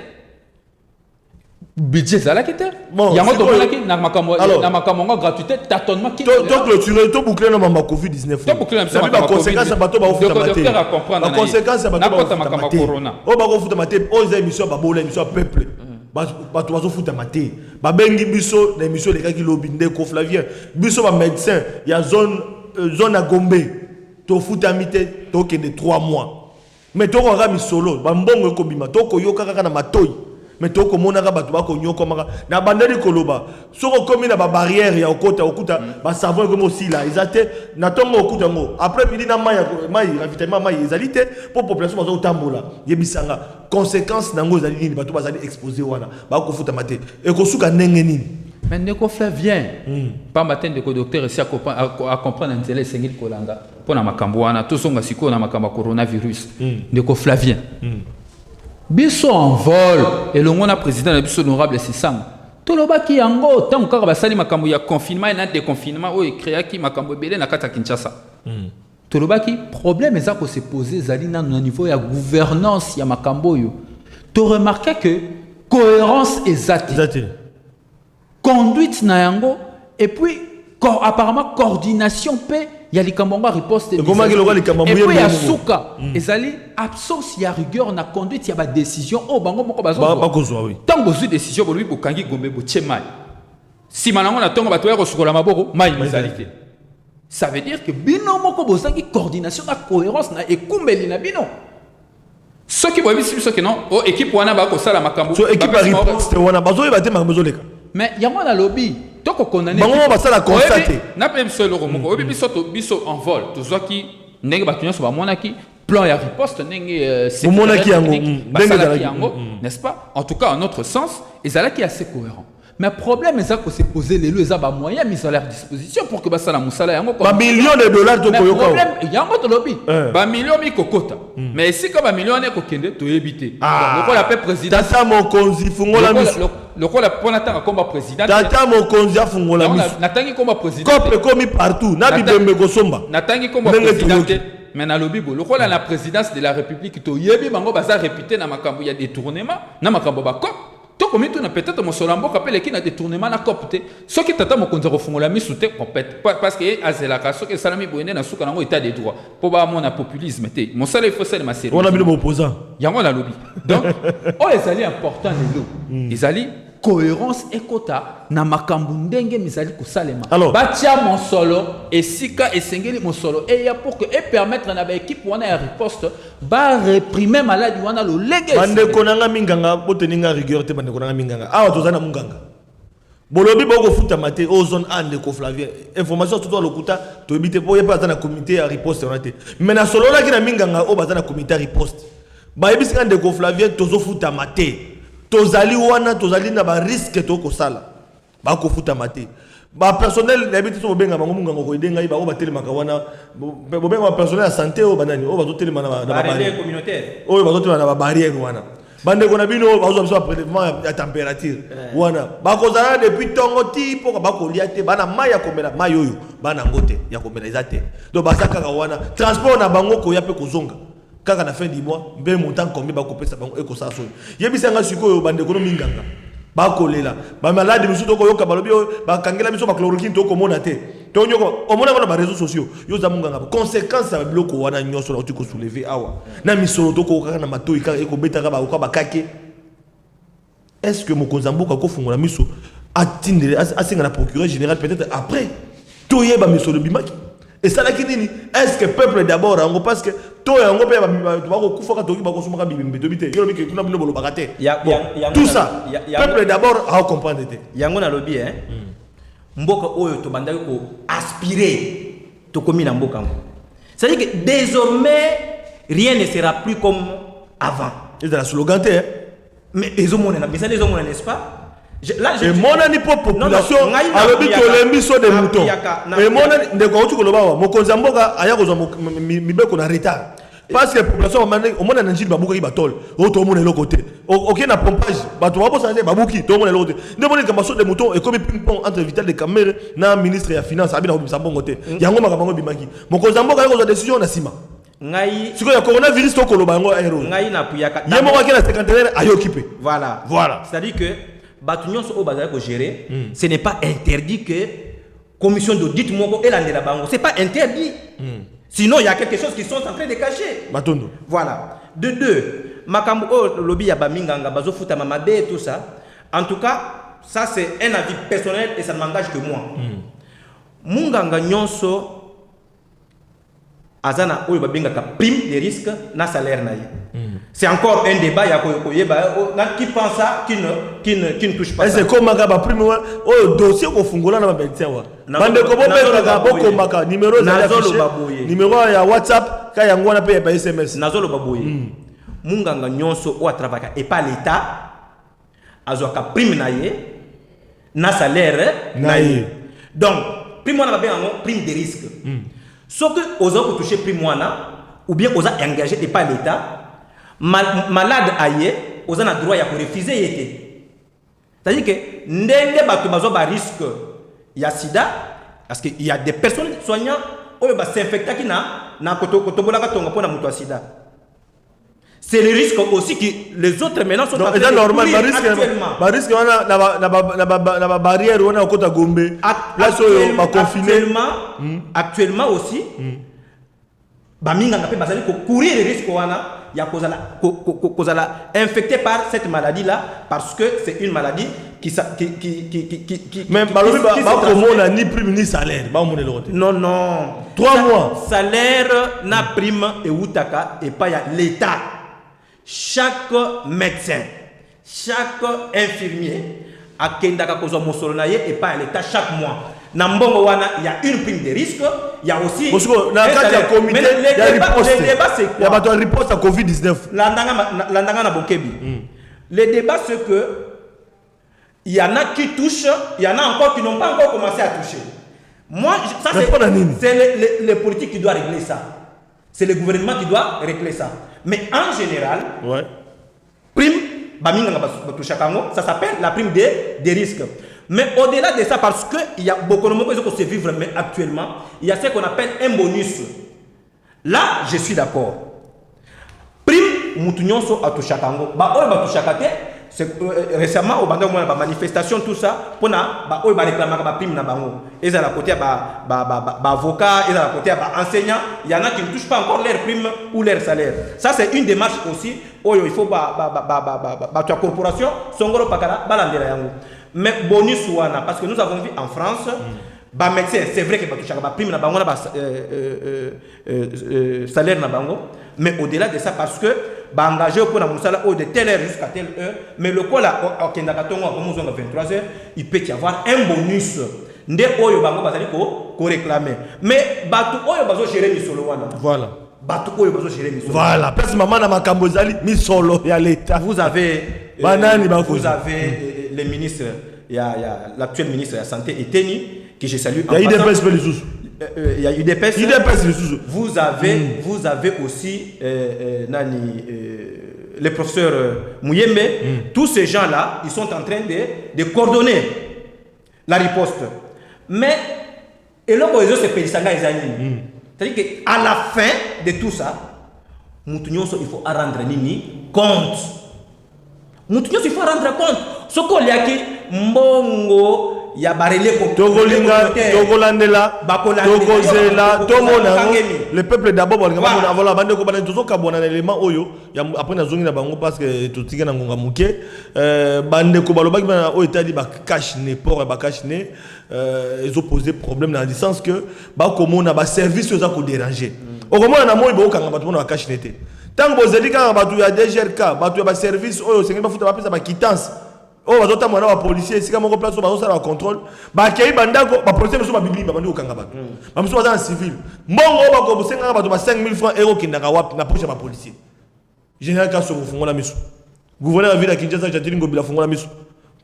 [SPEAKER 2] Budget zala ki te.
[SPEAKER 1] Bon,
[SPEAKER 2] Yango
[SPEAKER 1] c'est
[SPEAKER 2] to
[SPEAKER 1] quoi,
[SPEAKER 2] ki na makambo ngo gratuité tâtonnement ki.
[SPEAKER 1] To clôturer to boucler na mama Covid-19.
[SPEAKER 2] To boucler na
[SPEAKER 1] mama ba conséquence ba to ba ofuta mate.
[SPEAKER 2] Docteur a comprendre.
[SPEAKER 1] Ba conséquence ba to ba ofuta mate.
[SPEAKER 2] Corona.
[SPEAKER 1] O ba ofuta mate, o za émission ba bola émission peuple. Ba to ba ofuta mate. Ba bengi biso na émission lekaki lobi ndeko Flavien. Biso ba médecin ya zone à Gombe. To futa mite to ke de 3 mois. Mais to ko mi solo, ba mbongo ko bima to ko yoka kaka na matoi. Mais to ko mona ka bato ba ko nyoko maka na bandeli koloba. Soko komi na ba barrière ya okuta ba savon comme aussi là, izate na tongo okuta ngo. Après bidi na mai ravitaillement mai ezalité pour population bazo tambola. Yebisanga conséquence nango ezali nini bato bazali exposé wana. Ba ko futa mate. E ko suka ndenge nini?
[SPEAKER 2] Mais ndeko Flavien, pas matin de docteur ici à comprendre un télé sengil kolanga pour na makambo wana to songa siko na makambo coronavirus. Ndeko Flavien. Biso en vol et le monde président de biso honorable Sisang. To lobaki yango tant kaka basali makambo ya confinement et na déconfinement o créa ki makambo belé na kata Kinshasa. To lobaki problème eza ko se poser zali na niveau ya gouvernance ya makambo yo. To remarquer que cohérence exacte. Conduite na yango et puis apparemment coordination pe ya likambonga riposte et puis ya suka ezali absence ya rigueur na conduite ya ba décision o bango moko bazo
[SPEAKER 1] ba kozwa oui
[SPEAKER 2] tant bozu décision bolubi bokangi Gombe bo tchemai si manango na tongo bato ya kosukola maboko mai misalité ça veut dire que bino moko bozangi coordination na cohérence na ekumbeli na bino ce qui bobi si que non o équipe wana ba ko sala makambo
[SPEAKER 1] so équipe riposte wana bazo yeba te makambo leka
[SPEAKER 2] mais yango na lobby toko condamné
[SPEAKER 1] bango basala constater
[SPEAKER 2] na pe biso loko moko obi biso en vol tozwaki ndenge bato nyonso bamonaki plan ya riposte ndenge
[SPEAKER 1] monaki
[SPEAKER 2] yango n'est-ce pas en tout cas en notre sens ezalaki assez cohérent mais problème eza ko se poser les lois ba moyens mis à leur disposition pour que basala musala yango
[SPEAKER 1] ba millions de dollars to koyoka
[SPEAKER 2] problème yango to lobby ba millions mi kokota mais si ka ba millions ne ko kende to yebite loko la paix président
[SPEAKER 1] tata mokonzi fungola miso
[SPEAKER 2] loko la pona tanga komba président
[SPEAKER 1] tata mokonzi afungola miso
[SPEAKER 2] natangi komba président
[SPEAKER 1] kope komi partout na bibembe kosomba
[SPEAKER 2] natangi komba président mais na lobby bo loko la présidence de la république to yebi bango baza réputé na makambo ya détournement na makambo ba cop to komi to na peut-être mon solambo kapele ki na détournement na cop te ce qui tata mokonzi refungola miso te parce que azela ka ce que salami boyende na suka nango état des droits po ba mona populisme te mon sala il faut ça de ma série
[SPEAKER 1] on a mis le opposant
[SPEAKER 2] yango na lobby donc oh ezali important lelo ezali cohérence ekota na makambo ndenge misali kosalema batia mon solo esika esengeli mon solo et ya pour que et permettre na ba équipe wana ya riposte ba réprimer maladie wana lo lege
[SPEAKER 1] bande konanga minganga boteninga rigueur te bande konanga minganga awa tozana munganga bolobi boko futa mate o zone ande ko Flavien information tout lokuta to ebite po yepa za na comité ya riposte wana te mais na solo la ki na minganga o bazana comité ya riposte ba ebisi ande ko Flavien tozo futa mate tozali wana tozali na ba risque to ko sala ba ko futa mate ba personnel na biti so benga bango munga ko edenga ba ko batele makawana bo benga ba personnel ya santé o banani o bazo telema na ba
[SPEAKER 3] barrière communautaire
[SPEAKER 1] o bazo telema na ba barrière wana bande ko na bino bazo biso prélèvement ya température wana ba ko zala depuis tongo ti po ba ko liate bana mai ya komela mai yoyo bana ngote ya komela ezate do basaka ka wana transport na bango ko ya pe ko zonga kaka na fin du mois mbe montant combien ba kopesa bango eko sa so yebisanga sikoyo bande ko no minganga ba kolela ba malade biso to ko yoka balobi ba kangela biso ba chloroquine to ko mona te to nyoko o mona ko na ba réseaux sociaux yo za munganga conséquence ya biloko wana nyoso na otiko soulever awa na misolo to ko kaka na matoi ka eko betaka ba ko ba kake est-ce que mokonzamboka ko fungola miso atindele asinga na procureur général peut-être après to yeba misolo bimaki et ça là qui dit est-ce que peuple d'abord yango parce que to yango pe ba ko kufa ka to ba ko suma ka bibimbe to bité yo biki kuna bino bolo bakate tout ça peuple d'abord a comprendre te
[SPEAKER 3] yango na lobby mboka oyo to bandaki ko aspirer to komi na mboka ngo c'est à dire que désormais rien ne sera plus comme avant
[SPEAKER 1] c'est la slogan te
[SPEAKER 3] mais les hommes n'est-ce pas
[SPEAKER 1] là et mon ani population alobi tolembi so de mouton et mon ani ndeko uti koloba wa mokonzi mboka aya kozwa mibeko na retard parce que la population au moins en Angile babuki batol tout le monde est l'autre côté aucun na pompage bato ba bossa babuki tout le monde est l'autre côté ne monde comme de mouton et comme ping pong entre Vital de Camere na ministre ya finance abi na bisa bongo te yango makambo bimaki moko zamboka yako za décision na sima
[SPEAKER 3] ngai
[SPEAKER 1] siko ya coronavirus to koloba yango aéro
[SPEAKER 3] ngai na puyaka
[SPEAKER 1] yemo wa kila cinquantenaire ayo occupé
[SPEAKER 3] voilà c'est-à-dire que bato nyonso o bazali ko gérer ce n'est pas interdit que commission d'audit moko elandela bango c'est pas interdit. Sinon, il y a quelque chose qui sont en train de cacher.
[SPEAKER 1] Matondo.
[SPEAKER 3] Voilà. De deux, Makambo, oh, lobby ya baminganga, bazo futa mamabe, tout ça. En tout cas, ça c'est un avis personnel et ça ne m'engage que moi. Munganga nyonso, azana oyo babingaka prime des risques na salaire na ye. C'est encore un débat, il y a qui pense ça, qui ne touche pas ça.
[SPEAKER 1] C'est comme un prime, oh, dossier qu'on fungola na médecin wa. Bande ko bombe numéro numéro ya WhatsApp ka yango na paye par SMS.
[SPEAKER 3] Nazolo baboye. Munganga nyonso o travailler et pas l'état. Azoka prime na ye na salaire na ye. Donc, prime wana ba prime de risque. Sauf que oza ko toucher prime wana ou bien oza engagé et pas l'état. Malade aye, aux a droit à refuser. C'est-à-dire que ndenge bato bazo ba risque ya sida parce qu'il y a des personnes soignantes qui va s'infecter qui na kotobola ka tonga pona muto sida. C'est le risque aussi que les autres maintenant sont en train de
[SPEAKER 1] normal ba risque na barrière on a kota gombe place ba confiné
[SPEAKER 3] actuellement aussi ba minga ngape bazali ko courir le risque wana ya kozala infecté par cette maladie là parce que c'est une maladie qui
[SPEAKER 1] même balobi ba komona ni prime ni salaire ba omona lote
[SPEAKER 3] non
[SPEAKER 1] 3 mois
[SPEAKER 3] salaire na prime et utaka et pas ya l'état chaque médecin chaque infirmier akendaka kozwa mosolo na ye et pas ya l'état chaque mois. Nambongo wana, il y a une prime de risque, il y a aussi.
[SPEAKER 1] Parce que dans le comité, il y a riposte. Il y a une riposte à Covid-19.
[SPEAKER 3] L'andanga na bokebi. Le débat, c'est que il y en a qui touchent, il y en a encore qui n'ont pas encore commencé à toucher. Moi, ça c'est les politiques qui doivent régler ça. C'est le gouvernement qui doit régler ça. Mais en général, prime, ça s'appelle la prime des risques. Mais au-delà de ça, parce qu'il y a beaucoup de gens qui se vivent mais actuellement, il y a ce qu'on appelle un bonus. Là, je suis d'accord. Prime, moutounion so à touchakango. Bah, on va touchakate. Récemment, au bandé, on a manifestation, tout ça. Pour na, bah, on va réclamer la prime na bango. Ils à la côté, avocat, ils à la côté, enseignant. Il y en a qui ne touchent pas encore leur prime ou leur salaire. Ça, c'est une démarche aussi. Il faut ta corporation, songoro pakara, balandera yango. Mais bonus wana parce que nous avons vu en France ba médecin c'est vrai que ba touchaka ba prime na bango na ba salaire na bango mais au-delà de ça parce que ba engagé pour na musala de telle heure jusqu'à telle heure mais le quoi là au kendaka tongo comme nous on a 23h il peut y avoir un bonus ndé oyo bango bazali ko réclamer mais ba tout oyo bazo gérer misolo wana
[SPEAKER 1] voilà
[SPEAKER 3] ba tout oyo bazo gérer misolo
[SPEAKER 1] voilà parce que maman na makambo zali misolo ya l'état
[SPEAKER 3] vous avez le ministre, il y a l'actuel ministre de la Santé, Eteni, que je salue.
[SPEAKER 1] Il y a eu des PES.
[SPEAKER 3] Vous avez aussi le professeur Mouyembe. Tous ces gens-là, ils sont en train de coordonner la riposte. Mais, et là, c'est-à-dire qu'à la fin de tout ça, il faut rendre compte. Il faut rendre compte. Ce qu'on y a qui mbongo ya barele
[SPEAKER 1] togolinga togolandela togozela tomona le peuple d'abord voilà bande ko bana tozoka bona élément oyo après na zongi na bango parce que totika na ngonga muke bande ko baloba ki bana o etali ba cache ne port ba cache ne ils ont posé problème dans le sens que ba komona ba service oza ko déranger au comment na moi bo kanga bato na cache ne te tant que vous avez dit ya DGRK bato ya service oyo sengi ba futa ba pesa ba quittance oh bazota mwana ba policier sika moko place bazo sala contrôle ba kei bandako ba policier beso ba bibli ba bandi okanga bato ba muso baza en civil mbongo ba ko busenga bato ba 5000 francs euro kindaka wap na poche ba policier général kaso fungola miso gouverneur la ville à Kinshasa Jatili Ngobila fungola miso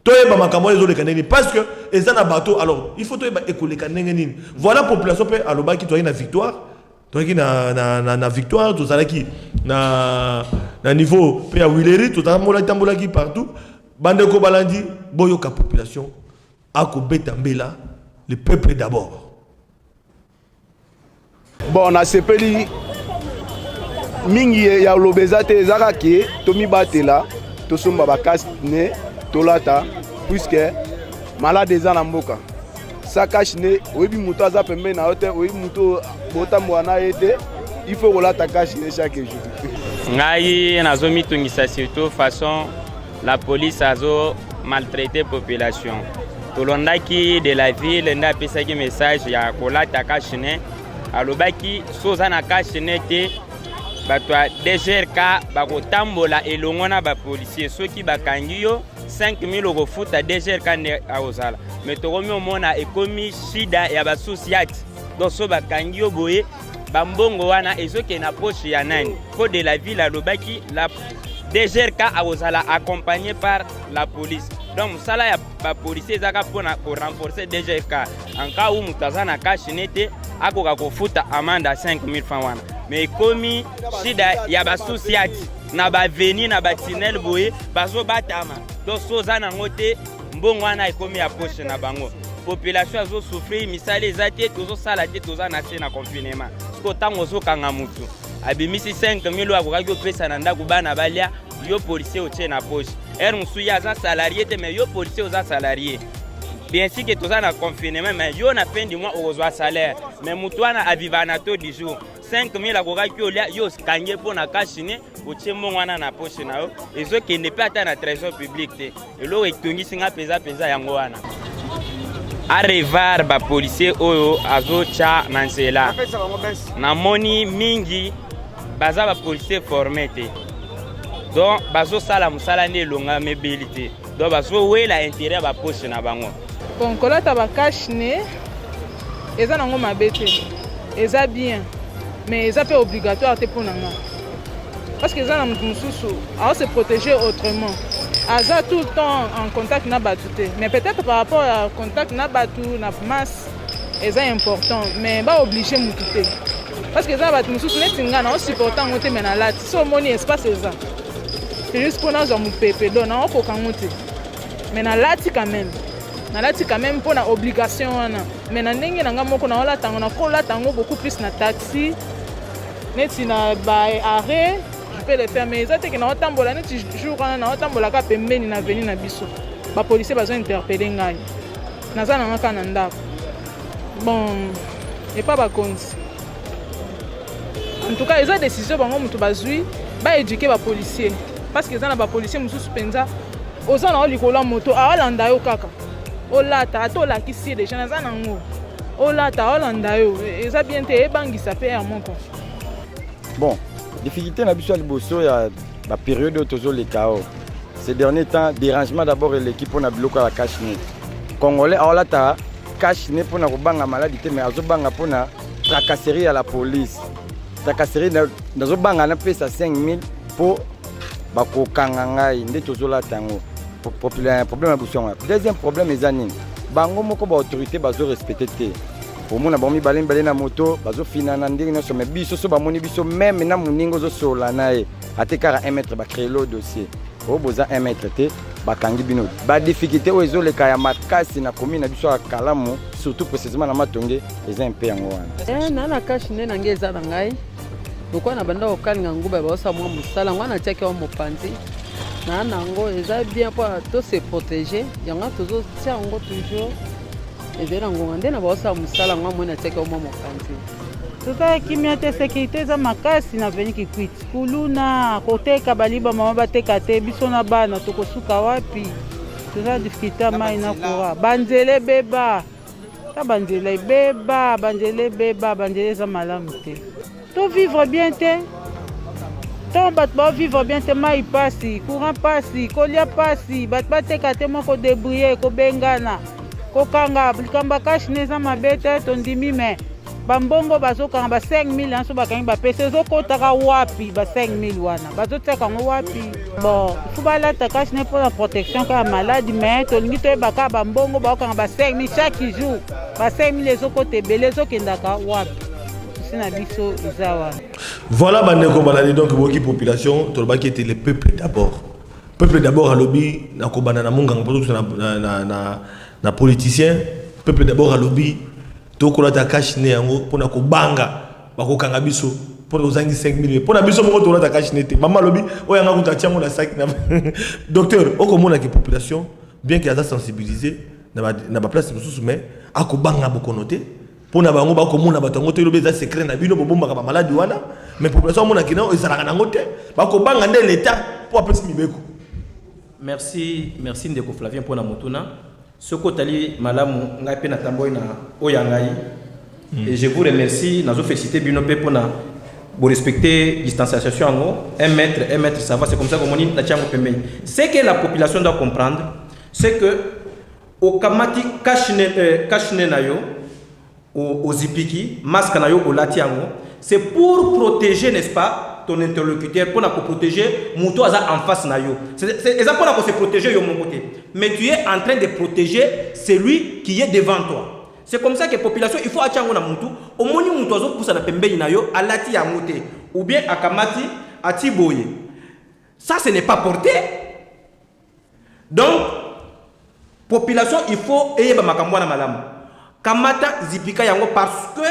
[SPEAKER 1] toyeba makambo ezo le kaneni parce que ezana bateau alors il faut toyeba écoler kaneni voilà population pe aloba ki toyena victoire tozalaki na victoire, tozalaki na niveau pe ya Willery, tambolaki partout. Bandeko balandi boyoka population akobeta mbela le peuple d'abord.
[SPEAKER 9] Bon, na sepeli mingi ya lobezate ezaka ke tomi batela tosomba bakasi ne tolata puisque malade eza na mboka. Sakashi ne oyebi muto aza pembe na hote oyebi muto botambo na ete il faut kolata kashi ne chaque jour.
[SPEAKER 10] Ngai nazomi tungisa surtout façon la police azo maltraité population. Tolondaki de la ville nda pesaki message ya kolata kashine alobaki soza na kashine te bato DGRK bakotambola elongo na ba policier soki bakangi yo 5000 euros futa DGRK ne aozala mais tokomi omona ekomi shida ya ba society donc so bakangi yo boye bambongo wana ezoke na poche ya nani po de la ville alobaki la DGRK aozala accompagné par la police. Donc sala ya ba policier zaka pona ko renforcer DGRK en cas où mutazana kashinete akoka kofuta amende à 5000 francs wana mais komi shida ya ba society na ba veni na ba tinel boye bazo batama donc soza na ngote mbongo wana ekomi ya poche na bango population azo souffrir misale ezate tozo sala te toza na se na confinement ko tango zo kanga mutu abimisi 5000 akokaki opesa na ndako bana balia yo policier otie na poche musuya aza salarié te mais yo policier oza salarié bien sûr que toza na confinement mais yo na fin du mois ozwa salaire mais mutu wana aviva na taux du jour 5000 akokaki olia yo kange po na kashine otie mbongo wana na poche na yo ezokende pe ata na trésor public te eloko etongisi nga penza yango wana arevar ba policier oyo azocha na nzela na moni mingi baza ba policier formé te donc bazo sala musala ne longa mebelité donc bazo wela intérêt ba poche na bango
[SPEAKER 11] bon kolata ba cash ne eza nango mabete eza bien mais eza pe obligatoire te pour nanga parce que eza na mutu mususu a se protéger autrement aza tout le temps en contact na batu te mais peut-être par rapport à contact na batu na masse eza important mais ba obligé mutu te parce que eza batu mususu neti nga na supportant ngote mais na lati so moni espace eza c'est juste pour nous mon pépé donc na okoka ngote mais na lati quand même pour na obligation wana mais na ndenge nanga moko na ola tango na kola tango beaucoup plus na taxi neti na ba arrêt je peux le faire mais ça que na otambola neti jour wana na otambola ka pembeni na venir na biso ba policier bazo interpeller ngai naza na ngaka na ndako bon et pas ba konzi en tout cas ils ont décision bango mutu bazui ba éduquer ba policier parce que za na ba policier mususu penza oza na olikola moto aolanda yo kaka olata atola kisi déjà naza nango olata olanda yo eza bien te ebangisa pe ya moko
[SPEAKER 12] bon difficulté na biso liboso ya ba période otozo le chaos ces derniers temps dérangement d'abord l'équipe on a bloqué la cash net congolais olata cash net pour na kobanga maladie te mais azobanga pona tracasserie à la police tracasserie nazo banga na pesa 5000 pour bako kangangai nde tozola tango problème abusonga deuxième problème ezani bango moko ba autorité bazo respecter te pour mona bomi balé na moto bazo finana ndenge na sommet biso so bamoni biso même na muningo zo sola nae atekara 1 mètre ba créer le dossier o boza 1 mètre te bakangi bino ba difficulté o ezo le kaya makasi na commune na biso ya Kalamu surtout précisément na Matonge eza un peu yango wana
[SPEAKER 13] na cash ne na ngeza na ngai lokwa na banda okalinga nguba ba osa mwa musala ngwana tiaki wa mopanzi na nango eza bien pour to se protéger yanga tozo tia ngo toujours ezera ngonga ndena ba osa musala ngwa mwana tiaki wa mopanzi
[SPEAKER 14] tota kimia te sécurité za makasi na veni kikwit kuluna koteka baliba mama bateka te biso na bana tokosuka wapi toza difficulté mai na kora banzele beba ta banzele beba banzele za malamu te to vivre bien te to bat ba vivre bien te mai pasi courant pasi kolia pasi bat bateka te moko débrouiller ko bengana ko kanga likamba cash neza mabete to ndimi me bambongo bazokanga ba 5000 anso bakangi ba pesa ezokotaka wapi ba 5000 wana bazoteka ngo wapi bon faut balata cash ne pour la protection ka maladie mais to lingi to baka bambongo bakanga ba 5000 chaque jour ba 5000 ezokota ebele ezokendaka wapi susi na biso eza wana.
[SPEAKER 1] Voilà, bandeko baladi donc boki population, tolobaki était le peuple d'abord. Peuple d'abord à lobby, na kobana na munga na politicien. Peuple d'abord à lobby, tokola ta cash ne yango pona kobanga, bako kanga biso. Pour aux 5 000 pour la biso moko tola ta cash ne te. Maman lobby, oyanga kuta tiamo na sac na. Docteur, okomona que population, bien qu'il y a sensibilisé, na ba place sous mais akobanga boko noté. Pour na bango bakomona batango to lobeza secret na bino bobomba ka maladi wana, mais population mona kina ezalaka na ngote, bakobanga nde l'état pour apesi mibeko.
[SPEAKER 3] Merci Ndeko Flavien pour la motuna. Ce côté malamu ngai pe na tamboy na oyangai. Et je vous remercie, nazo féliciter bino pe pour na pour respecter distanciation en 1 mètre ça va, c'est comme ça que moni na tiango pembe. Ce que la population doit comprendre, c'est que au kamati kashne na yo aux zipiki, masque na yo au latiango, c'est pour protéger, n'est-ce pas, ton interlocuteur, pour protéger mouto en face na yo. C'est exactement pour se protéger yo mon côté. Mais tu es en train de protéger celui qui est devant toi. C'est comme ça que la population, il faut attirer na moutou, au moins mouto azo poussa na pembe na yo, alati ya mouté, ou bien akamati atiboye. Ça ce n'est pas porté. Donc population, il faut ayé ba makambo na malamu. Kamata zipika yango parce que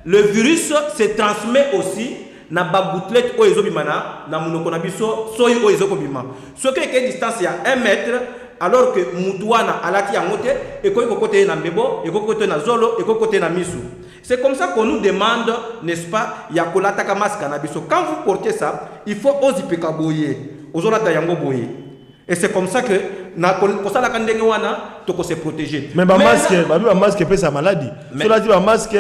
[SPEAKER 3] le virus se transmet aussi na bagoutlet o ezobimana na munoko na biso soyi o ezokobima. Ce qui est distance ya 1 mètre alors que mutuana alati yango te et ko côté na mbebo et ko côté na zolo et ko côté na misu. C'est comme ça qu'on nous demande, n'est-ce pas, ya kolata ka masque na biso. Quand vous portez ça, il faut ozipika boye, ozolata yango boye. Et c'est comme ça que pour ça la kandenge wana toko se protéger.
[SPEAKER 1] Mais ba masque peut sa maladie. Cela dit ba masque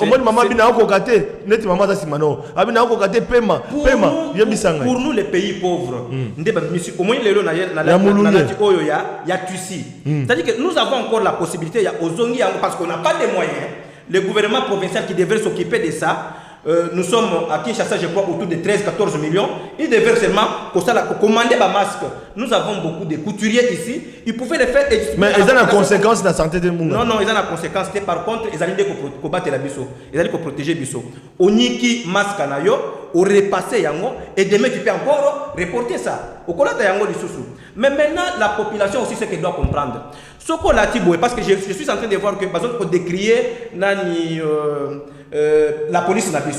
[SPEAKER 1] au moins maman bina ko kate net maman ça simano. Abina ko kate pema yebisanga.
[SPEAKER 3] Pour nous les pays pauvres, ndé ba misi au moins lelo na lati oyo ya tusi. C'est-à-dire que nous avons encore la possibilité ya ozongi yango parce qu'on n'a pas de moyens. Le gouvernement provincial qui devrait s'occuper de ça. Nous sommes à Kinshasa, je crois, autour de 13-14 millions. Ils devaient seulement commander des masques. Nous avons beaucoup de couturiers ici. Ils pouvaient les faire.
[SPEAKER 1] Mais ils ont la conséquence de la santé des gens.
[SPEAKER 3] Non, ils ont la conséquence. Par contre, ils allaient combattre la biso. Ils allaient protéger biso. Oniki masque na yo, au repasser yango, et demain tu peux encore reporter ça. Au colata yango du sous. Mais maintenant, la population aussi, c'est qu'elle doit comprendre. Ce qu'on a dit, parce que je suis en train de voir que, par exemple, pour décrier la police n'a pas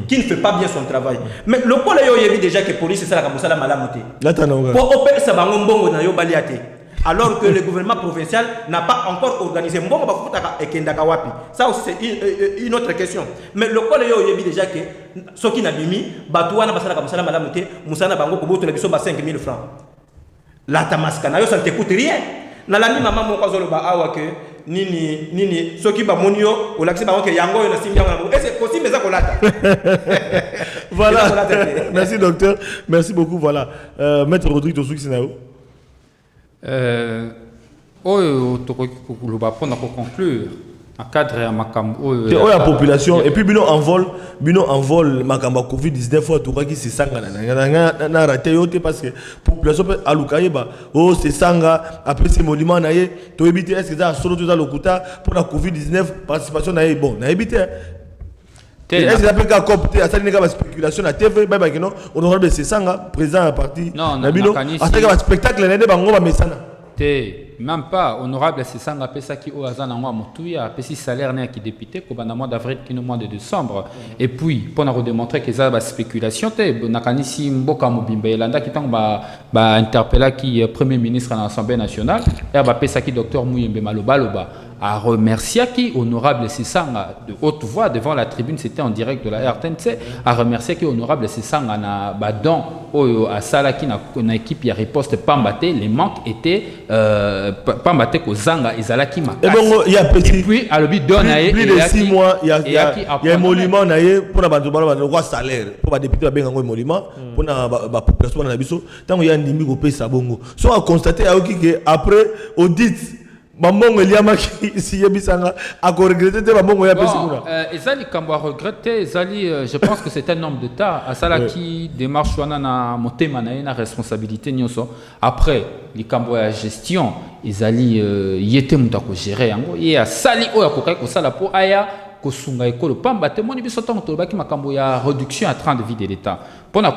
[SPEAKER 3] qui ne fait pas bien son travail. Mais le point là, il y a déjà que la police c'est ça la malamoté. Pour opérer ça bango na yo baliate. Alors que le gouvernement provincial n'a pas encore organisé mbongo ba futa ekendaka wapi. Ça aussi c'est une autre question. Mais le point là, il y a déjà que ce qui n'a bimi batouana basala comme ça la malamoté, musana bango ko boto na biso ba 5 000 francs. La tamaska na yo ça ne te coûte rien. Na la maman mo kwazolo ba awa que nini soki ba monio o laxi ba que yango yo na simbi yango et c'est possible ça kolata.
[SPEAKER 1] Voilà. Merci docteur, merci beaucoup. Voilà, maître Rodrigue Tosuki Sinao.
[SPEAKER 2] Oyo tokoki koloba pona ko conclure en cadre ya makambo
[SPEAKER 1] la population et puis bino envol makamba Covid-19 fois tokaki se sanga na raté yote parce que population peut alukaye ba oh se sanga après ces monuments na ye to éviter est-ce que ça solo tout ça lokuta pour la Covid-19 participation na ye bon na éviter est-ce que ça peut copter à ça n'est pas spéculation na TV ba que non honorable se sanga président à parti na bino à ça spectacle na bango ba mesana
[SPEAKER 2] même pas honorable c'est ça ngape ça qui au hasard na moi motuya pesi salaire na qui député ko bana mois d'avril qui no mois de décembre et puis pour nous démontrer que ça ba spéculation te nakanisi mboka mobimba elanda qui tang ba interpella qui premier ministre à l'Assemblée nationale et ba pesa qui docteur Muyembe Maloba a remercié qui honorable Sessanga de haute voix devant la tribune, c'était en direct de la RTNC, a remercié qui honorable Sessanga na badon au à Salaki na équipe ya riposte pambaté les manques étaient pambaté ko zanga ezalaki makasi.
[SPEAKER 1] Et bon il y a petit
[SPEAKER 2] et puis à l'obi donnaye
[SPEAKER 1] plus de 6 mois il y a un monument naé pour na bantu bana roi salaire pour ba député ba benga ngo monument pour na ba population na biso tant il y a ndimi ko pesa bongo so a constater que après audit Maman Eliamaki si yebisanga a regretté maman ya pesimuna.
[SPEAKER 2] Ezali kambo a regretté ezali je pense que c'est un homme d'État à sala qui démarche wana na motema na ina responsabilité nyonso après li kambo ya gestion ezali yete muta ko gérer yango et a sali oya ko kai ko sala po aya kosunga ekolo pamba te moni biso ntango tolobaki makambo ya réduction ya train de vie de l'état mpona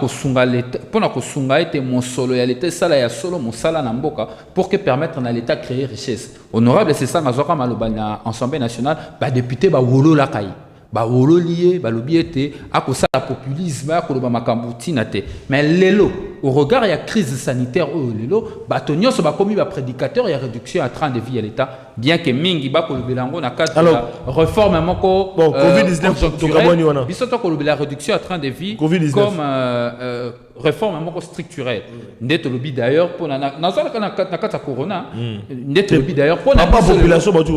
[SPEAKER 2] kosunga ete mosolo ya l'état esala ya solo mosala na mboka pour que permettre na l'état créer richesse honorable c'est ça nazwaka maloba na assemblée nationale badepute bawololaka ye bawololi balobi ete akosala populisme akoloba makambo ntina te mais lelo au regard ya crise sanitaire oyo lelo bato nyonso bakomi baprédicateur ya réduction ya train de vie ya l'état bien que mingi bakolobela yango na cadre ya réforme moko
[SPEAKER 1] COVID-19
[SPEAKER 2] biso tokolobela réduction ya train de vie comme réforme moko structurelle nde tolobi d'ailleurs mpona nazalaka na kati ya corona nde tolobi d'ailleurs mpona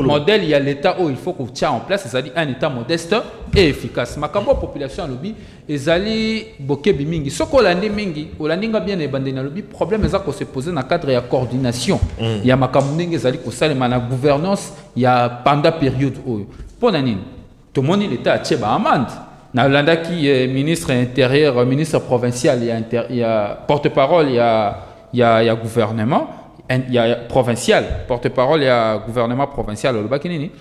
[SPEAKER 2] modèle ya l'état oyo il faut kotia en place ezali un état modeste et efficace makambo ya population alobi ezali bokebi mingi soki olandi mingi olandinga bien ebandeli nalobi problème eza kose poser na cadre ya coordination ya makambo ndenge ezali kosalema na gouvernance ya pendant période oyo mpona nini tomoni l'état atie baamande nalandaki ministre intérieur ministre provincial ya porte-parole ya gouvernement ya provincial porte-parole ya gouvernement provincial alobaki nini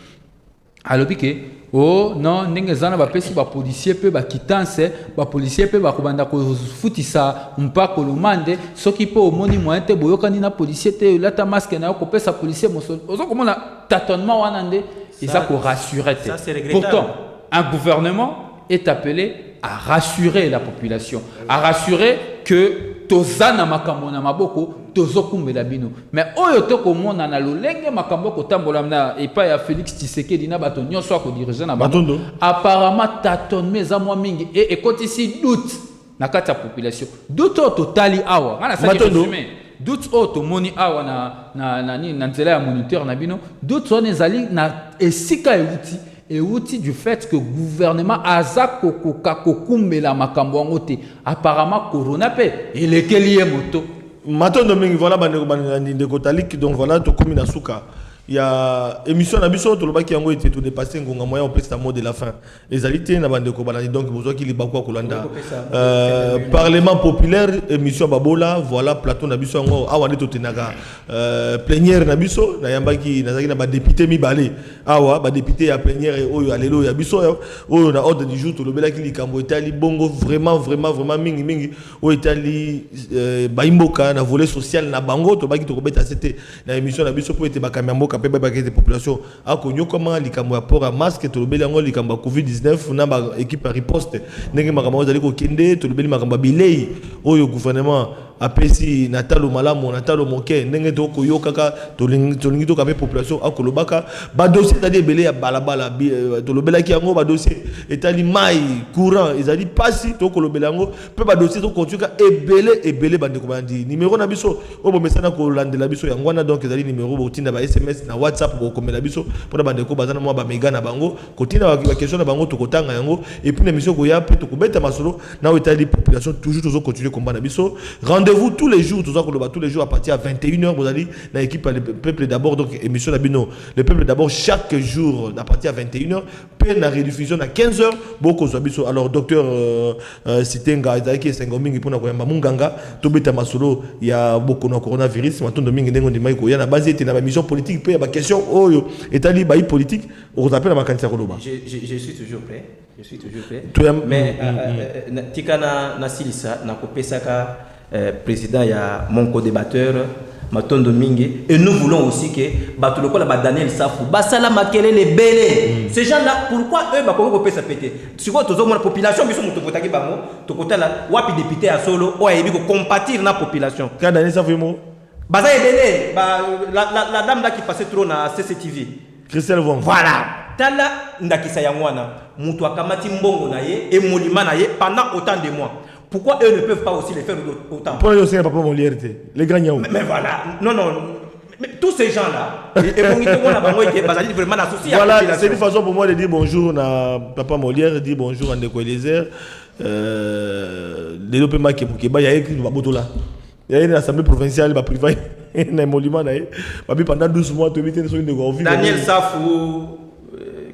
[SPEAKER 2] alobi ke oh non ndenge eza na bapesi bapolisier mpe bakitanse bapolisier mpe bakobanda kofutisa mpako lomande soki mpe omoni moyen te boyokani na policier te olata masque na yo kopesa policier mosolo oza komona tâtonnement wana nde eza korassurer te pourtant un gouvernement est appelé à rassurer la population, à rassurer que tozana makambo na maboko tozokumbela bino. Mais oyo toko mona na lolenge makambo ko tambola na epa ya Félix Tshisekedi na bato nyonso ko diriger na bato. Apparemment tâtonnement za moi mingi et kotisi doute na kati ya population. Doute o totali awa. Ngana sa résumé. Doute o to moni awa na nzela ya moniteur na bino. Doute on ezali na esika euti et outil du fait que le gouvernement a kokumbela makambo yango te apparemment corona pe elekeli ye moto
[SPEAKER 1] matondo mingi voilà bande de kotalik donc voilà to komi na suka il y a émission na biso to lobaki yango était tout dépasser ngonga moyen au presque mot de la fin les alités na bande ko balani donc besoin qu'il bakwa kolanda parlement populaire émission babola voilà plateau na biso yango awa to tenaka plénière na biso na yambaki na zaki na ba député mibale awa ba député ya plénière oyo alelo ya biso oyo na ordre du jour to lobelaki likambo etali bongo vraiment mingi o etali baimboka na volet social na bango to baki to kobeta c'était na émission na biso po ete bakamyamboka pe ba des populations a connu comment likambo rapport à masque to lobeli yango likambo COVID-19 na ba équipe riposte ndenge makambo zali ko kende to lobeli makambo bilei oyo gouvernement apesi natalo malamu natalo moke ndenge to koyokaka to lingi to kape population akolobaka ba dossier c'est-à-dire belé ya balabala to lobelaki yango ba dossier etali mai courant ezali pasi to kolobela yango pe ba dossier to kontuka ebele bande ko bandi numéro na biso o bo mesana ko landela biso yango na donc ezali numéro bo tinda ba SMS na WhatsApp bo komela biso pour bande ko bazana mo ba mega na bango ko tinda ba question na bango to kotanga yango et puis na mission ko ya pe to ko beta masolo na etali population toujours toujours continuer combat na biso rendez-vous tous les jours, tous les jours à partir de 21h, vous allez dans l'équipe Le Peuple d'abord, donc émission d'Abino, Le Peuple d'abord chaque jour à partir de 21h, peine à rediffusion à 15h, beaucoup de alors docteur Sitenga, Isaïki Sengoming, pour Nakoyamba Munganga, Tobeta Masolo, il y a beaucoup de coronavirus, maintenant Domingue Nengo de Maïko, il y a la base de la mission politique, puis il y a ma question, oh, établi bail politique, on appelle ma candidature Koloba.
[SPEAKER 3] Je suis toujours prêt. Je suis toujours prêt. Mais Tikana Nasilisa, Nakopesaka. Président, il y a mon co-débatteur, Matondo Mingue, et nous voulons aussi que Batuloko, Daniel Safou, Basala Makele, les Bélé, ces gens-là, pourquoi eux, Bakoko peut s'appêter? Si vous avez la population, ils sont Motokotaki Bango, Tokota là, Wapi député à Solo, ou à Ebigo, compatir la population.
[SPEAKER 1] Quand Daniel Safou,
[SPEAKER 3] Baza Bélé, la dame là qui passait trop dans CCTV.
[SPEAKER 1] Christelle Vong.
[SPEAKER 3] Voilà. Tala Ndakisa Yangwana, Moutoua Kamati Mbongo Naye, et Molima Naye, pendant autant de mois. Pourquoi eux ne peuvent pas aussi les faire autant?
[SPEAKER 1] Pourquoi eux aussi n'ont pas Molière, les grands yaou?
[SPEAKER 3] Mais voilà, non, mais tous ces gens-là, vraiment associés.
[SPEAKER 1] Voilà, c'est une façon pour moi de dire bonjour à Papa Molière, de dire bonjour à Ndeko Eliezer. Les deux pays qui il y a écrit là. Il y a une assemblée provinciale, il privé, il y a un monument pendant 12 mois,
[SPEAKER 3] Daniel Safou,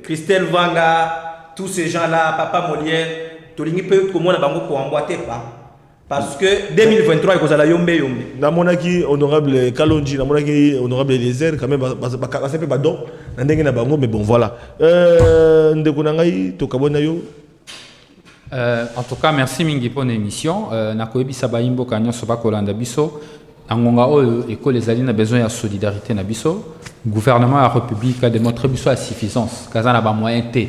[SPEAKER 3] Christelle Vanga, tous ces gens-là, Papa Molière. Tolingi peut comment la bango pour emboîter pas Parce que 2023 ekozala yombe.
[SPEAKER 1] Na monaki honorable Kalonji, na monaki honorable Eliezer quand même ça peut pas donc na ndenge na bango mais bon voilà. Ndeko na ngai to kabona yo.
[SPEAKER 2] En tout cas, merci mingi pour l'émission. Nakoyebisa bayimbo kanyo soba kolanda biso. Angonga oyo école les alliés a besoin de solidarité na biso. Gouvernement de la République a démontré biso la suffisance. Kazana ba moyen té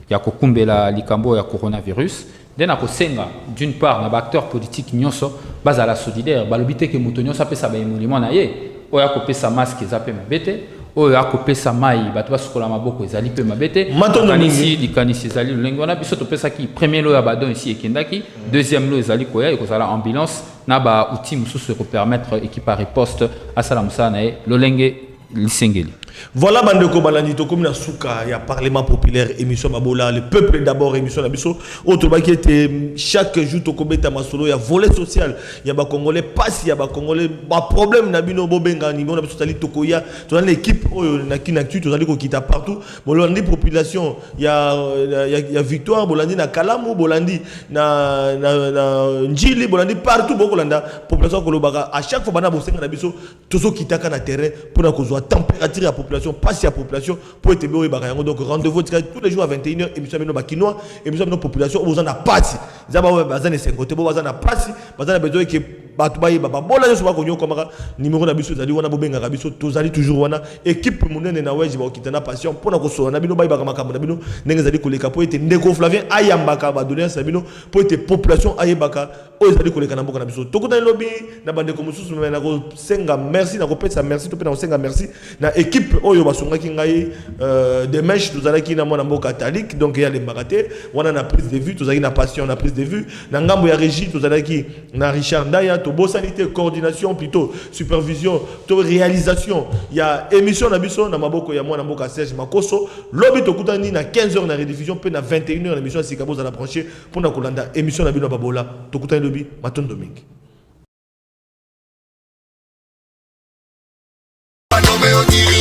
[SPEAKER 2] ya kokumbela likambo ya coronavirus. Dena ko senga d'une part na acteur politique nyonso bazala solidaire balobite ke muto nyonso apesa ba emolimo na ye. Oya ko pesa masque zape mabete. Oyo akopesa mai bato basukola maboko ezali pe mabete kanisi likanisi ezali lolenge wana biso topesaki premier lo ya badon ici ekendaki deuxième lo ezali koya ekozala ambulance na ba outil mosusu ekopermettre équipe à riposte asala mosala na ye lolenge lisengeli.
[SPEAKER 1] Voilà bandeko balandi to comme na souka ya parlement populaire émission babola le peuple d'abord émission na biso autre qui était chaque jour to kobeta masolo ya volet social ya ba congolais passe ya ba congolais ba problème na bino bobenga ni bona biso tali tokoya to na l'équipe na kinactu to tali ko kita partout bolandi population ya victoire bolandi na kalamu bolandi na njili bolandi partout bokolanda population kolobaka à chaque fois bana bosenga na biso tozo kitaka na terrain pour na kozwa température ya population, passe la population pour être bien. Donc rendez-vous tous les jours à 21h, émission de Bakinois, émission de population, vous en a passé. Vous avez 50, vous en a passé, vous avez besoin que Batoubaye, Babola, je sais pas comment numéro d'habitude, vous avez besoin d'habitude, vous allez toujours voir équipe monnaie na weji ba kitana passion pour na ko na bino bayba kama kama bino ndenge zali koleka pour être ndeko Flavien ayambaka ba donner ça bino pour être population ayebaka o zali koleka na mboka na biso tokota lobby na bande ko mususu na ko senga merci na ko pesa merci to pe na senga merci na équipe oyo basongaki ngai des mèches tozalaki na mwana mboka catholique donc il y a les maraté wana na prise de vue tozalaki na passion na prise de vue na ngambo ya régie tozalaki na Richard Ndaya to bo sanité coordination plutôt supervision to réalisation il y a émission na biso na maboko ya mwana mboka Serge Makoso lobby tokutani na 15h na rediffusion pe na 21h l'émission Sikabo za la brancher pour na kolanda émission na bino babola tokutani lobby matondo mingi.
[SPEAKER 15] No me